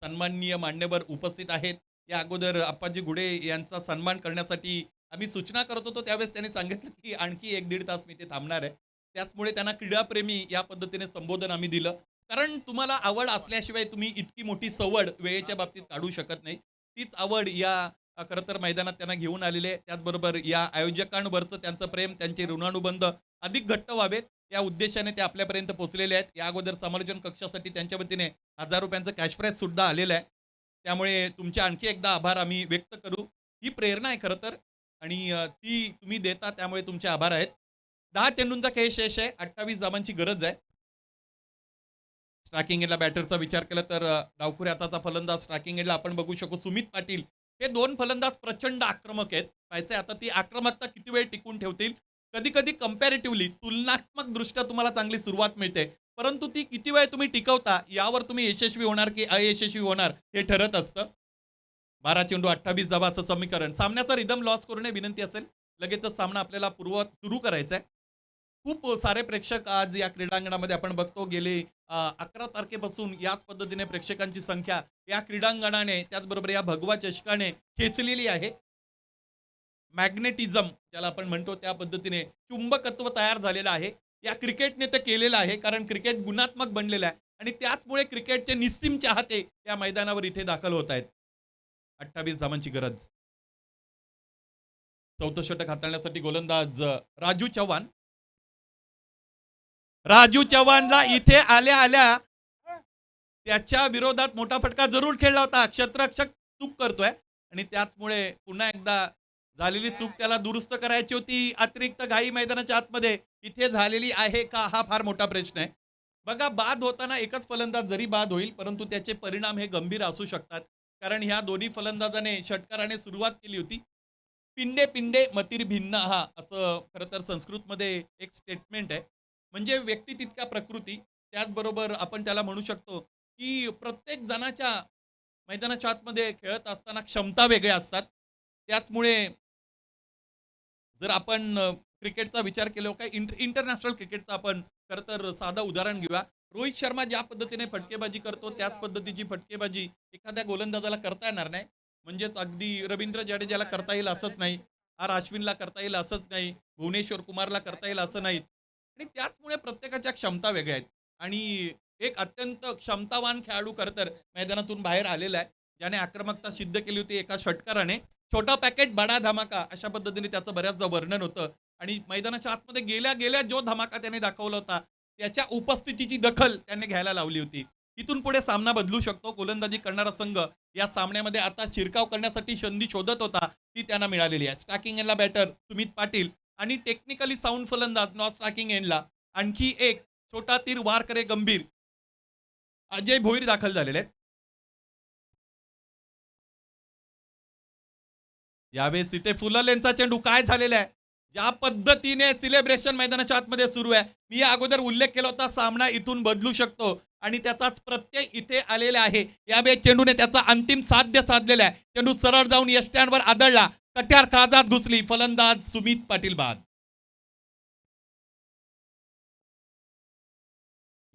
सन्माननीय मान्यवर उपस्थित आहेत. या अगोदर आप्पाजी घुडे यांचा सन्मान करण्यासाठी आम्ही सूचना करत होतो. त्यावेळेस त्यांनी सांगितलं, की आणखी 1-1.5 तास मी ते थांबणार आहे. त्याचमुळे त्यांना क्रीडाप्रेमी या पद्धतीने संबोधन आम्ही दिलं. कारण तुम्हाला आवड असल्याशिवाय तुम्ही इतकी मोठी सवड वेळेच्या बाबतीत काढू शकत नाही. तीच आवड या खरं तर मैदानात त्यांना घेऊन आलेले आहे. त्याचबरोबर या आयोजकांवरचं त्यांचं प्रेम, त्यांचे ऋणानुबंध अधिक घट्ट व्हावेत या उद्देशाने ते आपल्यापर्यंत पोहोचलेले आहेत. या अगोदर समालोचन कक्षासाठी त्यांच्या वतीने ₹1000 कॅश प्राइज सुद्धा आलेलं आहे. त्यामुळे तुमचे आणखी एकदा आभार आम्ही व्यक्त करू. ही प्रेरणा आहे खरं तर आणि ती तुम्ही देता त्यामुळे तुमचे आभार आहेत. 10 चेंडूंचा खेळ शेष आहे. 28 धावांची गरज आहे. स्ट्रायकिंग एंडला बॅटरचा विचार केला तर डावखुऱ्या हाताचा फलंदाज स्ट्रायकिंग एंडला आपण बघू शकू सुमित पाटील. हे 2 फलंदाज प्रचंड आक्रमक आहेत. पाहायचंय आता ती आक्रमकता किती वेळ टिकून ठेवतील. कधी-कधी कंपॅरेटिव्हली तुलनात्मकदृष्ट्या तुम्हाला चांगली सुरुवात मिळते. परंतु ती किती वेळ तुम्ही टिकवता यावर तुम्ही यशस्वी होणार की अयशस्वी होणार हे ठरत असतं. 12 चेंडू 28 धावा असं समीकरण. सामन्याचा रिदम लॉस करू नये विनंती असेल. लगेचच सामना आपल्याला सुरू करायचा आहे. खूप सारे प्रेक्षक आज या क्रीडांगणामध्ये आपण बघतो गेले 11 तारखेपासून याच पद्धतीने प्रेक्षकांची संख्या या क्रीडांगणाने त्याचबरोबर या भगवा चषकाने खेचलेली आहे. मॅग्नेटिझम ज्याला आपण म्हणतो त्या पद्धतीने चुंबकत्व तयार झालेलं आहे. या क्रिकेटने ते केलेलं आहे कारण क्रिकेट गुणात्मक बनलेलं आहे आणि त्याचमुळे क्रिकेटचे निस्सीम चाहते या मैदानावर इथे दाखल होत आहेत. 28 धावांची गरज. चौथं षटक हाताळण्यासाठी गोलंदाज राजू चव्हाण. राजू चव्हाणला इथे आल्या आल्या त्याच्या विरोधात मोठा फटका जरूर खेळला होता. क्षेत्ररक्षक चूक करतोय आणि त्याचमुळे पुन्हा एकदा झालेली चूक त्याला दुरुस्त करायची होती. अतिरिक्त घाई मैदानाच्या आतमध्ये इथे झालेली आहे का हा फार मोठा प्रश्न आहे. बघा बाद होताना एकच फलंदाज जरी बाद होईल परंतु त्याचे परिणाम हे गंभीर असू शकतात. कारण ह्या दोन्ही फलंदाजाने षटकाराने सुरुवात केली होती. पिंडे पिंडे मतीर भिन्न हा असं खरं तर संस्कृतमध्ये एक स्टेटमेंट आहे. म्हणजे व्यक्ती तितक्या प्रकृती. त्याचबरोबर आपण त्याला म्हणू शकतो की प्रत्येक जणाच्या मैदानाच्या आतमध्ये खेळत असताना क्षमता वेगळ्या असतात. त्याचमुळे जर आपण क्रिकेटचा विचार केला काय इंटरनॅशनल क्रिकेटचा आपण खरं तर साधं उदाहरण घेऊया. रोहित शर्मा ज्या पद्धतीने फटकेबाजी करतो त्याच पद्धतीची फटकेबाजी एखाद्या गोलंदाजाला करता येणार नाही. म्हणजेच अगदी रवींद्र जाडेजाला करता येईल असंच नाही. आर अश्विनला करता येईल असंच नाही. भुवनेश्वर कुमारला करता येईल असं नाही. आणि त्याचमुळे प्रत्येकाच्या क्षमता वेगळ्या आहेत आणि एक अत्यंत क्षमतावान खेळाडू खरं तर मैदानातून बाहेर आलेला आहे. ज्याने आक्रमकता सिद्ध केली होती एका षटकाराने. छोटा पॅकेट बडा धमाका अशा पद्धतीने त्याचं बऱ्याचदा वर्णन होतं आणि मैदानाच्या आतमध्ये गेल्या गेल्या जो धमाका त्याने दाखवला होता त्याच्या उपस्थितीची दखल त्याने घ्यायला लावली होती. इथून पुढे सामना बदलू शकतो. गोलंदाजी करणारा संघ या सामन्यामध्ये आता शिरकाव करण्यासाठी संधी शोधत होता ती त्यांना मिळालेली आहे. स्ट्रायकिंग एंडला बॅटर सुमित पाटील आणि टेक्निकली साऊंड फलंदाज नॉन स्ट्रायकिंग एंडला आणखी एक छोटा तीर वार करे गंभीर अजय भोईर दाखल झालेले आहेत. यावेळेस इथे फुललेंचा चेंडू काय झालेला आहे. ज्या पद्धतीने सेलिब्रेशन मैदानाच्या आतमध्ये सुरू आहे. मी या अगोदर उल्लेख केला होता सामना इथून बदलू शकतो आणि त्याचाच प्रत्यय इथे आलेला आहे. यावेळेस चेंडूने त्याचा अंतिम साध्य साधलेला आहे. चेंडू सरळ जाऊन यष्ट्यांवर आदळला. कट्यार काळजात घुसली. फलंदाज सुमित पाटील बाद.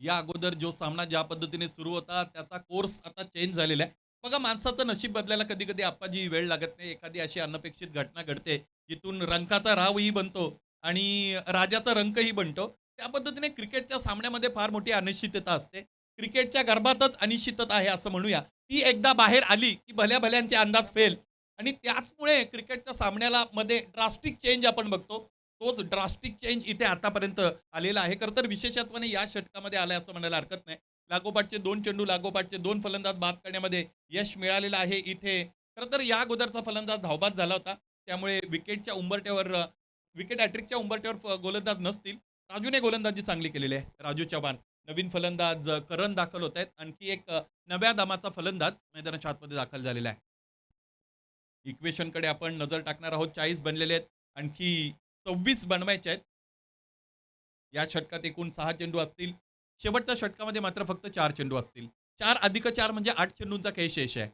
या अगोदर जो सामना ज्या पद्धतीने सुरू होता त्याचा कोर्स आता चेंज झालेला आहे. बघा माणसाचं नशीब बदलायला कधी कधी आप्पाजी वेळ लागत नाही. एखादी अशी अनपेक्षित घटना घडते जिथून रंकाचा रावही बनतो आणि राजाचा रंकही बनतो. त्या पद्धतीने क्रिकेटच्या सामन्यामध्ये फार मोठी अनिश्चितता असते. क्रिकेटच्या गर्भातच अनिश्चितता आहे असं म्हणूया. ती एकदा बाहेर आली की भल्या भल्यांचे अंदाज फेल आणि त्याचमुळे क्रिकेटच्या सामन्याला मध्ये ड्रास्टिक चेंज आपण बघतो. तोच ड्रास्टिक चेंज इथे आतापर्यंत आलेला आहे. खरं तर विशेषत्वाने या षटकामध्ये आलाय असं म्हणायला हरकत नाही. लागोपाठचे 2 चेंडू लागोपाठचे 2 फलंदाज बाद करण्यामध्ये यश मिळालेलं आहे इथे. खरं तर या अगोदरचा फलंदाज धावबाद झाला होता. त्यामुळे विकेटच्या उंबरट्यावर विकेट हॅट्रिकच्या उंबरट्यावर गोलंदाज नसतील. राजूने गोलंदाजी चांगली केलेली आहे. राजू चव्हाण नवीन फलंदाज करण दाखल होत आहेत. आणखी एक नव्या दामाचा फलंदाज मैदानाच्या आतमध्ये दाखल झालेला आहे. इक्वेशनकडे आपण नजर टाकणार आहोत. 40 बनलेले आहेत. आणखी 26 बनवायचे आहेत. या षटकात एकूण 6 चेंडू असतील. शेवटच्या षटकामध्ये मात्र फक्त 4 चेंडू असतील. 4 अधिक 4 म्हणजे 8 चेंडूंचा खेळ शेष आहे.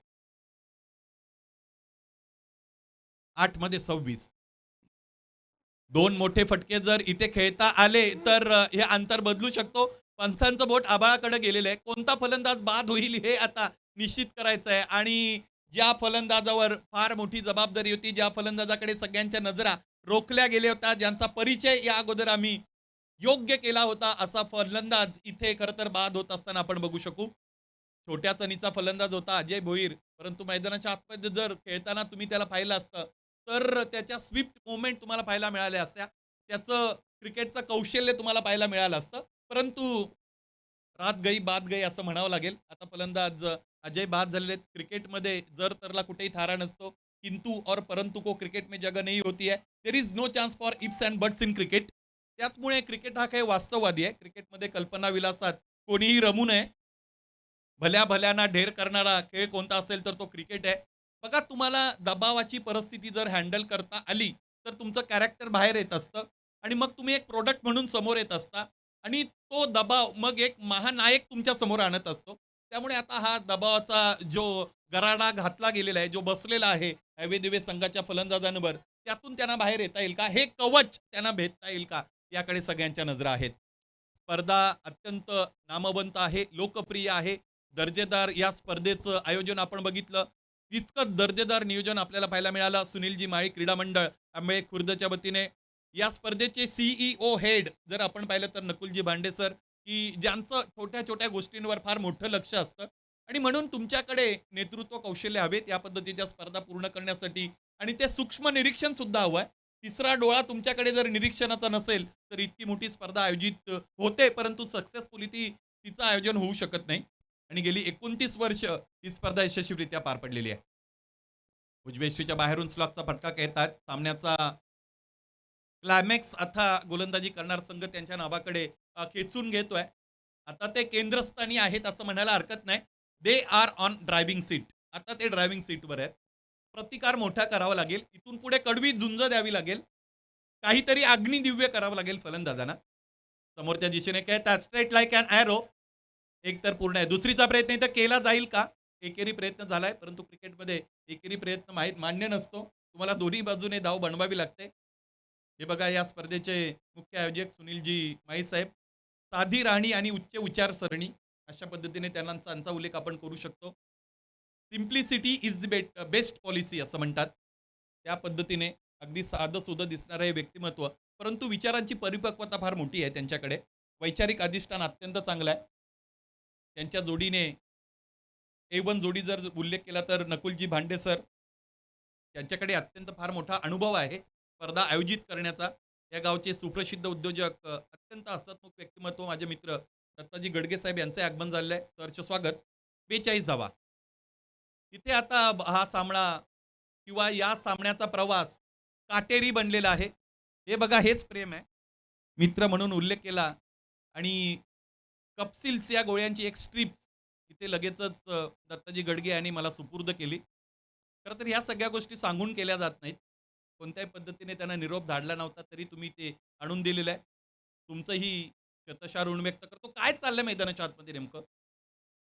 8 मध्ये 26. दोन मोठे फटके जर इथे खेळता आले तर हे अंतर बदलू शकतो. पंचांचं बोट आभाळाकडे गेलेलं आहे. कोणता फलंदाज बाद होईल हे आता निश्चित करायचं आहे आणि ज्या फलंदाजावर फार मोठी जबाबदारी होती, ज्या फलंदाजाकडे सगळ्यांच्या नजरा रोखल्या गेल्या होत्या, ज्यांचा परिचय या अगोदर आम्ही योग्य केला होता, असा फलंदाज इथे खरं तर बाद होत असताना आपण बघू शकू. छोट्या चणीचा फलंदाज होता अजय भोईर, परंतु मैदानाच्या आतमध्ये जर खेळताना तुम्ही त्याला पाहिलं असतं, तर त्याच्या स्विफ्ट मोमेंट तुम्हाला पाहायला मिळाल्या असत्या. त्याचं क्रिकेटचं कौशल्य तुम्हाला पाहायला मिळालं असतं. परंतु रात गई बात गई असं म्हणावं लागेल. आता फलंदाज अजय बाद झालेले आहेत. क्रिकेटमध्ये जर तरला कुठेही थारा नसतो. किंतु और परंतु को क्रिकेट में जगह नहीं होती है. There is no chance for ifs and buts in cricket. त्याचमुळे क्रिकेट हा काही वास्तववादी आहे. क्रिकेटमध्ये कल्पनाविलासात कोणीही रमू नये. भल्या भल्यांना ढेर करणारा खेळ कोणता असेल तर तो क्रिकेट आहे. बघा तुम्हाला दबावाची परिस्थिती जर हँडल करता आली, तर तुमचं कॅरेक्टर बाहेर येत असतं आणि मग तुम्ही एक प्रॉडक्ट म्हणून समोर येत असता आणि तो दबाव मग एक महानायक तुमच्या समोर आणत असतो. त्यामुळे आता हा दबावाचा जो गराडा घातला गेलेला आहे, जो बसलेला आहे हवे-दिवे संघाच्या फलंदाजांवर, त्यातून त्यांना बाहेर येता येईल का? हे कवच त्यांना भेदता येईल का? याकडे सगळ्यांच्या नजरा आहेत. स्पर्धा अत्यंत नामवंत आहे, लोकप्रिय आहे. दर्जेदार या स्पर्धेचं आयोजन आपण बघितलं. तितकं दर्जेदार नियोजन आपल्याला पाहायला मिळालं. सुनीलजी माळी क्रीडा मंडळ आंबळे खुर्दच्या वतीने. या स्पर्धेचे सीईओ हेड जर आपण पाहिलं तर नकुलजी भांडे सर, की ज्यांचं छोट्या-छोट्या गोष्टींवर फार मोठं लक्ष असतं आणि म्हणून तुमच्याकडे नेतृत्व कौशल्य हवेत या पद्धतीच्या स्पर्धा पूर्ण करण्यासाठी आणि ते सूक्ष्म निरीक्षण सुद्धा हवं आहे. तिसरा डोळा तुमच्याकडे जर निरीक्षणाचा नसेल, तर इतकी मोठी स्पर्धा आयोजित होते, परंतु सक्सेसफुली तिचं आयोजन होऊ शकत नाही. आणि गेली 29 वर्ष ही स्पर्धा यशस्वीरित्या पार पडलेली आहे. उजवेष्टीच्या बाहेरून स्लॉगचा फटका घेतात. सामन्याचा क्लायमॅक्स आता गोलंदाजी करणार संघ त्यांच्या नावाकडे खेचून घेतोय. आता ते केंद्रस्थानी आहेत असं म्हणायला हरकत नाही. They are on driving seat. आता ते ड्रायव्हिंग सीटवर आहेत. प्रतिकार मोठा करावा लागेल. इथून पुढे कडवी झुंज द्यावी लागेल. काहीतरी अग्निदिव्य करावं लागेल फलंदाजांना. समोरच्या दिशेने खेळतात स्ट्रेट लाईक अॅन ॲरो. एक तर पूर्ण आहे. दुसरीचा प्रयत्न इथं केला जाईल का? एकेरी प्रयत्न झालाय, परंतु क्रिकेटमध्ये एकेरी प्रयत्न मान्य नसतो. तुम्हाला दोन्ही बाजूने धाव बनवावी लागते. हे बघा या स्पर्धेचे मुख्य आयोजक सुनीलजी माई साहेब. साधी राहणी आणि उच्च विचारसरणी अशा पद्धतीने त्यांचा उल्लेख आपण करू शकतो. Simplicity is the best policy असं म्हणतात. त्या पद्धतीने अगदी साधं सुधं दिसणारं हे व्यक्तिमत्व, परंतु विचारांची परिपक्वता फार मोठी आहे त्यांच्याकडे. वैचारिक अधिष्ठान अत्यंत चांगलं आहे. त्यांच्या जोडीने A1 जोडी जर उल्लेख केला तर नकुलजी भांडे सर. त्यांच्याकडे अत्यंत फार मोठा अनुभव आहे स्पर्धा आयोजित करण्याचा. या गावचे सुप्रसिद्ध उद्योजक अत्यंत हसतमुख व्यक्तिमत्व माझे मित्र दत्ताजी गडगे साहेब यांचे आगमन झालेलं आहे. सहर्ष स्वागत. 42 धावा. इथे आता हा सामना किंवा या सामन्याचा प्रवास काटेरी बनलेला आहे. हे बघा हेच प्रेम आहे. मित्र म्हणून उल्लेख केला आणि कप्सिल्स या गोळ्यांची एक स्ट्रिप्स इथे लगेचच दत्ताजी गडगे यांनी मला सुपूर्द केली. खरं तर ह्या सगळ्या गोष्टी सांगून केल्या जात नाहीत. कोणत्याही पद्धतीने त्यांना निरोप धाडला नव्हता तरी तुम्ही ते आणून दिलेलं आहे. तुमचंही शतशः ऋण व्यक्त करतो. काय चाललंय मैदानाच्या आतमध्ये नेमकं?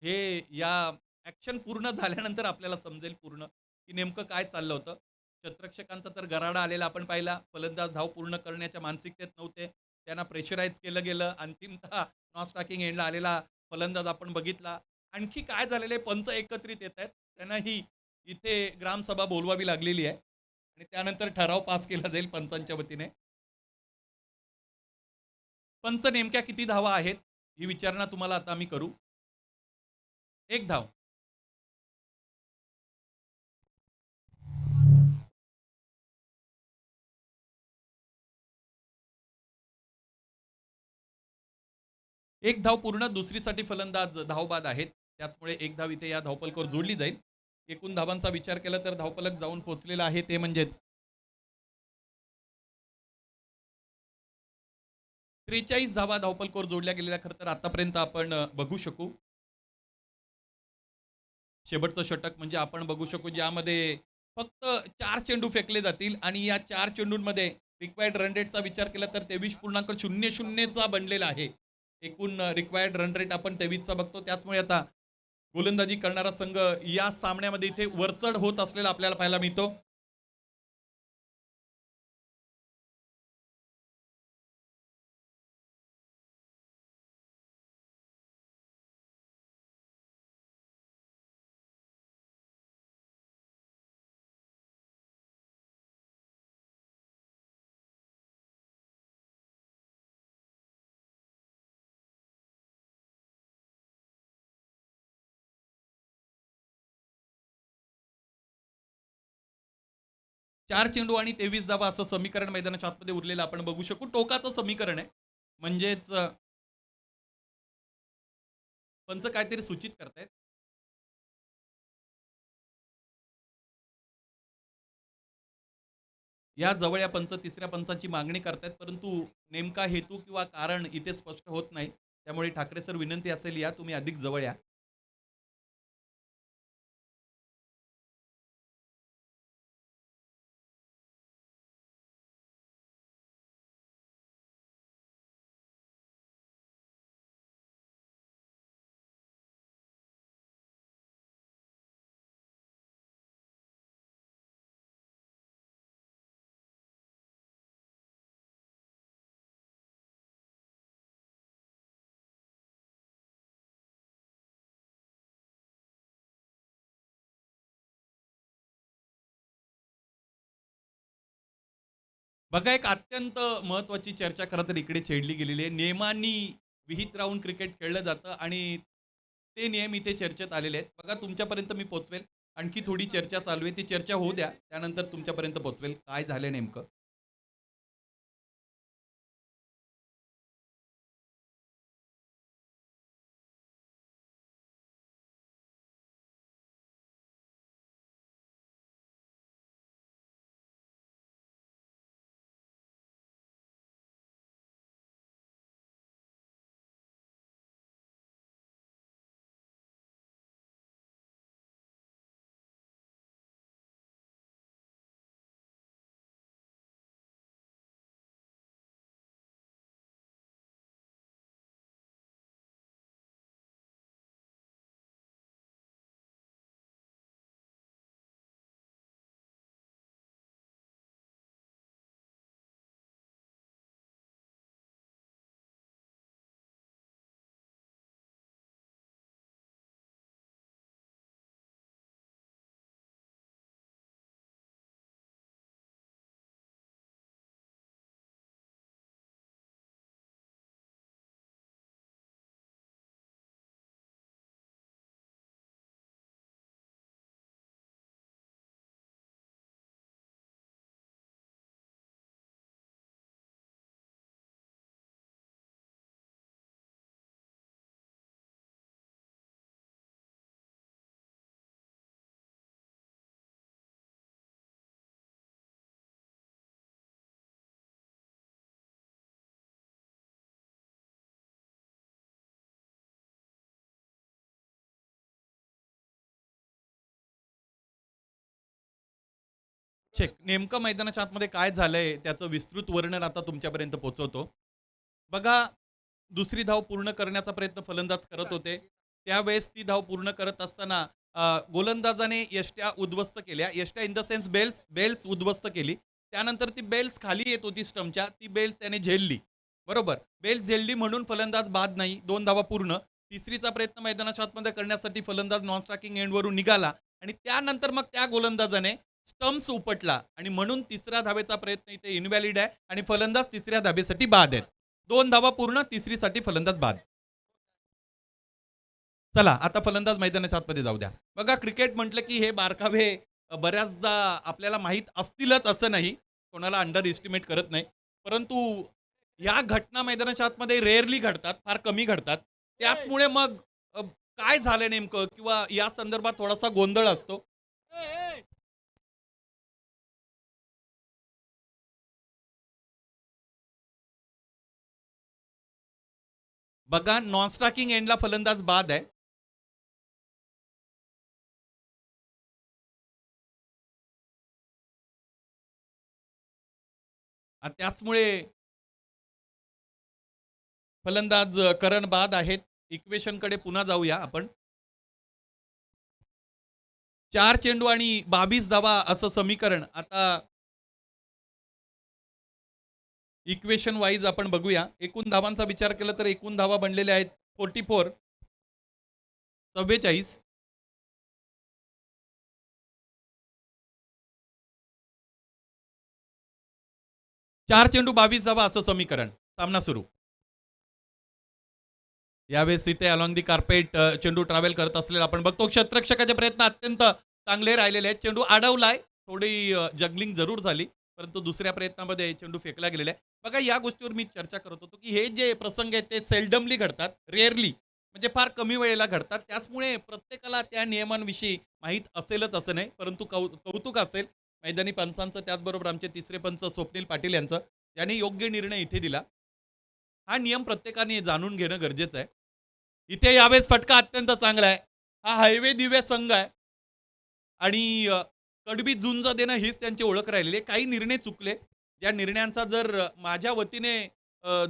हे या ॲक्शन पूर्ण झाल्यानंतर आपल्याला समजेल पूर्ण, की नेमकं काय चाललं होतं. शतरक्षकांचा तर गराडा आलेला आपण पाहिला. फलंदाज धाव पूर्ण करण्याच्या मानसिकतेत नव्हते. त्यांना प्रेशराईज केलं गेलं. अंतिमतः नॉन स्ट्रायकिंग एंडला आलेला फलंदाज आपण बघितला. आणखी काय झालेलं आहे, पंच एकत्रित येत आहेत. त्यांनाही इथे ग्रामसभा बोलवावी लागलेली आहे आणि त्यानंतर ठराव पास केला जाईल पंचांच्या वतीने. पंच नेमक्या किती धावा आहेत ही विचारणा तुम्हाला आता आम्ही करू. 1 धाव. एक धाव पूर्ण. दुसरीसाठी फलंदाज धावबाद आहेत. त्याचमुळे 1 धाव इथे या धावफलकावर जोडली जाईल. एकूण धावांचा विचार केला तर धावफलक जाऊन पोहोचलेला आहे ते म्हणजे 43 धावा धावफलकावर जोडल्या गेलेल्या खरं तर आतापर्यंत आपण बघू शकू. शेवटचं षटक म्हणजे आपण बघू शकू ज्यामध्ये फक्त 4 चेंडू फेकले जातील आणि या 4 चेंडूंमध्ये रिक्वायर्ड रन रेटचा विचार केला तर 23.00 चा बनलेला आहे. एकूण रिक्वायर्ड रन रेट आपण 23 चा बघतो. त्याचमुळे आता गोलंदाजी करणारा संघ या सामन्यामध्ये इथे वरचढ होत असलेला आपल्याला पाहायला मिळतो. 4 चेंडू आणि 23 धावा असं समीकरण मैदानाच्या आतमध्ये उरलेलं आपण बघू शकू. टोकाचं समीकरण आहे. म्हणजेच पंच काहीतरी सूचित करतायत. या जवळ पंच तिसऱ्या पंचाची मागणी करतायत, परंतु नेमका हेतू किंवा कारण इथे स्पष्ट होत नाही. त्यामुळे ठाकरे सर विनंती असेल या तुम्ही अधिक जवळ या. बघा एक अत्यंत महत्त्वाची चर्चा खरं तर इकडे छेडली गेलेली आहे. नियमांनी विहित राहून क्रिकेट खेळलं जातं आणि ते नियम इथे चर्चेत आलेले आहेत. बघा तुमच्यापर्यंत मी पोहोचवेल. आणखी थोडी चर्चा चालू आहे. ती चर्चा होऊ द्या. त्यानंतर तुमच्यापर्यंत पोहोचवेल. काय झालंय नेमकं? चेक. नेमकं मैदानाच्या आतमध्ये काय झालंय त्याचं विस्तृत वर्णन आता तुमच्यापर्यंत पोहोचवतो. बघा, दुसरी धाव पूर्ण करण्याचा प्रयत्न फलंदाज करत होते. त्यावेळेस ती धाव पूर्ण करत असताना गोलंदाजाने यष्ट्या उद्ध्वस्त केल्या. यष्ट्या इन द सेन्स बेल्स उद्ध्वस्त केली. त्यानंतर ती बेल्स खाली येत होती स्टंपच्या. ती बेल्स त्याने झेलली. बरोबर. बेल्स झेलली म्हणून फलंदाज बाद नाही. 2 धावा पूर्ण. तिसरीचा प्रयत्न मैदानाच्या आतमध्ये करण्यासाठी फलंदाज नॉन स्ट्रायकिंग एंडवरून निघाला आणि त्यानंतर मग त्या गोलंदाजाने स्टंप्स उपटला आणि म्हणून तिसऱ्या धावेचा प्रयत्न इथे इनव्हॅलिड आहे आणि फलंदाज तिसऱ्या धावेसाठी बाद आहेत. 2 धावा पूर्ण, तिसरीसाठी फलंदाज बाद. चला आता फलंदाज मैदानाच्या आतमध्ये जाऊ द्या. बघा क्रिकेट म्हटलं की हे बारकावे बऱ्याचदा आपल्याला माहीत असतीलच असं नाही. कोणाला अंडर एस्टिमेट करत नाही. परंतु या घटना मैदानाच्या आतमध्ये रेअरली घडतात, फार कमी घडतात. त्याचमुळे मग काय झालं नेमकं किंवा या संदर्भात थोडासा गोंधळ असतो. बघा नॉन स्ट्रायकिंग एंडला फलंदाज बाद आहे. त्याचमुळे फलंदाज करण बाद आहेत. इक्वेशन कडे पुन्हा जाऊया आपण. 4 चेंडू आणि 22 धावा असं समीकरण आता इक्वेशन वाईज आपण बघूया. एकूण धावांचा विचार केला तर एकूण धावा बनलेल्या आहेत 44, 44. चार चेंडू 22 धावा असं समीकरण. सामना सुरू. यावेळेस तिथे अलॉंग दी कार्पेट चेंडू ट्रॅव्हल करत असलेला आपण बघतो. क्षेत्ररक्षकाचे प्रयत्न अत्यंत चांगले राहिलेले आहेत. चेंडू अडवलाय थोडी जगलिंग जरूर झाली, परंतु दुसऱ्या प्रयत्नामध्ये चेंडू फेकला गेलेला आहे. बघा या गोष्टीवर मी चर्चा करत होतो, की हे जे प्रसंग आहेत ते सेल्डमली घडतात, रेअरली म्हणजे फार कमी वेळेला घडतात. त्याचमुळे प्रत्येकाला त्या नियमांविषयी माहीत असेलच असं नाही, परंतु कौतुक असेल मैदानी पंचांचं, त्याचबरोबर आमचे तिसरे पंच स्वप्नील पाटील यांचं, यांनी योग्य निर्णय इथे दिला. हा नियम प्रत्येकाने जाणून घेणं गरजेचं आहे. इथे यावेळेस फटका अत्यंत चांगला आहे. हा हायवे दिवे संघ आहे आणि कडबी झुंज देणं हीच त्यांची ओळख राहिलेली आहे. काही निर्णय चुकले. ज्या निर्णयांचा जर माझ्या वतीने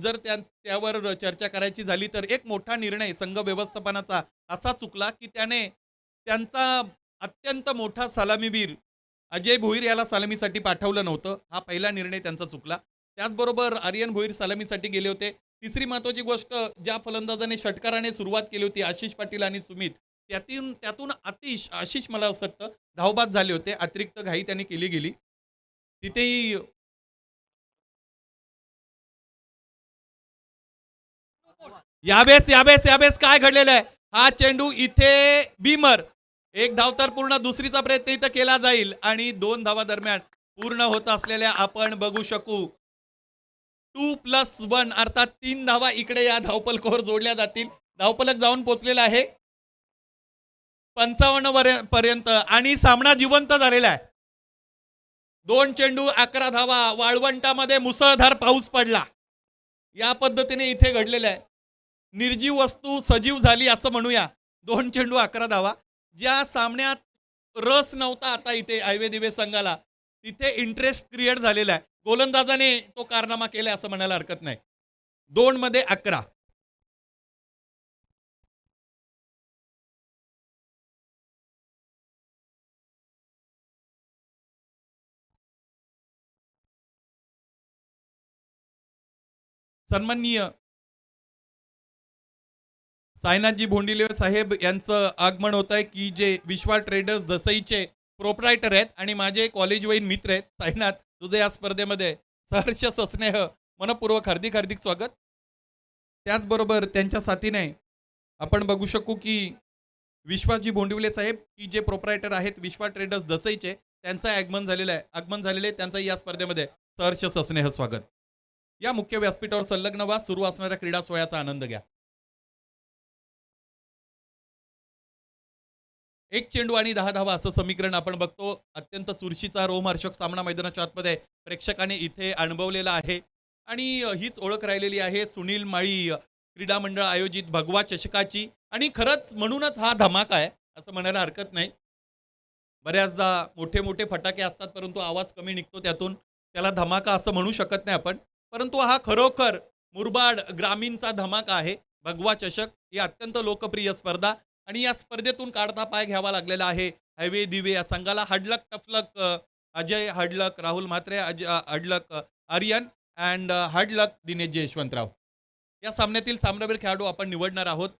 जर त्यावर चर्चा करायची झाली तर एक मोठा निर्णय संघ व्यवस्थापनाचा असा चुकला, की त्याने त्यांचा अत्यंत मोठा सलामीवीर अजय भोईर याला सलामीसाठी पाठवलं नव्हतं. हा पहिला निर्णय त्यांचा चुकला. त्याचबरोबर आर्यन भोईर सलामीसाठी गेले होते. तिसरी महत्त्वाची गोष्ट, ज्या फलंदाजाने षटकाराने सुरुवात केली होती आशिष पाटील आणि सुमित, त्यातून आशिष मला असं वाटतं धावबाद झाले होते. अतिरिक्त घाई त्यांनी केली गेली. तिथेही यावेळेस काय घडलेलं आहे? हा चेंडू इथे बीमर. एक धाव तर पूर्ण, दुसरीचा प्रयत्न इथं केला जाईल आणि 2 धावा दरम्यान पूर्ण होत असलेल्या आपण बघू शकू 2+1 अर्थात 3 धावा इकडे या धावपलकावर जोडल्या जातील. धावपलक जाऊन पोहोचलेला आहे 55 पर्यंत आणि सामना जिवंत झालेला आहे. 2 चेंडू 11 धावा. वाळवंटामध्ये मुसळधार पाऊस पडला. या पद्धतीने इथे घडलेलं आहे. निर्जीव वस्तू सजीव झाली असं म्हणूया. 2 चेंडू 11 धावा. ज्या सामन्यात रस नव्हता आता इथे हायवे दिवे संघाला, तिथे इंटरेस्ट क्रिएट झालेला आहे. गोलंदाजाने तो कारनामा केला असं म्हणायला हरकत नाही. 2 मध्ये 11. सन्माननीय साईनाथजी भोंडिले साहेब यांचं आगमन होत आहे, की जे विश्वा ट्रेडर्स दसईचे प्रोप्रायटर आहेत आणि माझे कॉलेजवरील मित्र आहेत. साईनाथ, तुझे या स्पर्धेमध्ये सहर्ष सस्नेह मनपूर्वक हार्दिक हार्दिक स्वागत. त्याचबरोबर त्यांच्या साथीने आपण बघू शकू की विश्वासजी भोंडिवले साहेब, की जे प्रोप्रायटर आहेत विश्वा ट्रेडर्स दसईचे, त्यांचं आगमन झालेलं आहे. त्यांचं या स्पर्धेमध्ये सहर्ष सस्नेह स्वागत. या मुख्य व्यासपीठावर संलग्न व्हा. सुरू असणाऱ्या क्रीडा सोहळ्याचा आनंद घ्या. 1 चेंडू आणि 10 धावा असं समीकरण आपण बघतो. अत्यंत चुरशीचा रोमहर्षक सामना मैदानाच्या आतमध्ये प्रेक्षकांनी इथे अनुभवलेला आहे आणि हीच ओळख राहिलेली आहे सुनील माळी क्रीडा मंडळ आयोजित भगवा चषकाची. आणि खरंच म्हणूनच हा धमाका आहे असं म्हणायला हरकत नाही. बऱ्याचदा मोठे मोठे फटाके असतात, परंतु आवाज कमी निघतो त्यातून, त्याला धमाका असं म्हणू शकत नाही आपण. परंतु हा खरोखर मुरबाड ग्रामीणचा धमाका आहे. भगवा चषक ही अत्यंत लोकप्रिय स्पर्धा आणि या स्पर्धेतून काढता पाय घ्यावा लागलेला आहे हायवे दिवे या संघाला. हडलक टफलक अजय हडलक, राहुल म्हात्रे, हडलक आर्यन अँड हडलक दिनेश यशवंतराव. या सामन्यातील सामनावीर खेळाडू आपण निवडणार आहोत.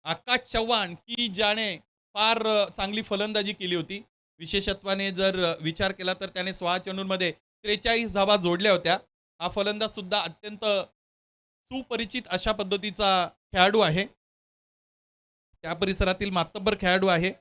आकाश चव्हाण, की ज्याने फार चांगली फलंदाजी केली होती. विशेषत्वाने जर विचार केला तर त्याने 16 चेंडूंमध्ये 43 धावा जोडल्या होत्या. हा फलंदाज सुद्धा अत्यंत सुपरिचित अशा पद्धतीचा खेळाडू आहे. त्या परिसरातील मातब्बर खेळाडू आहे.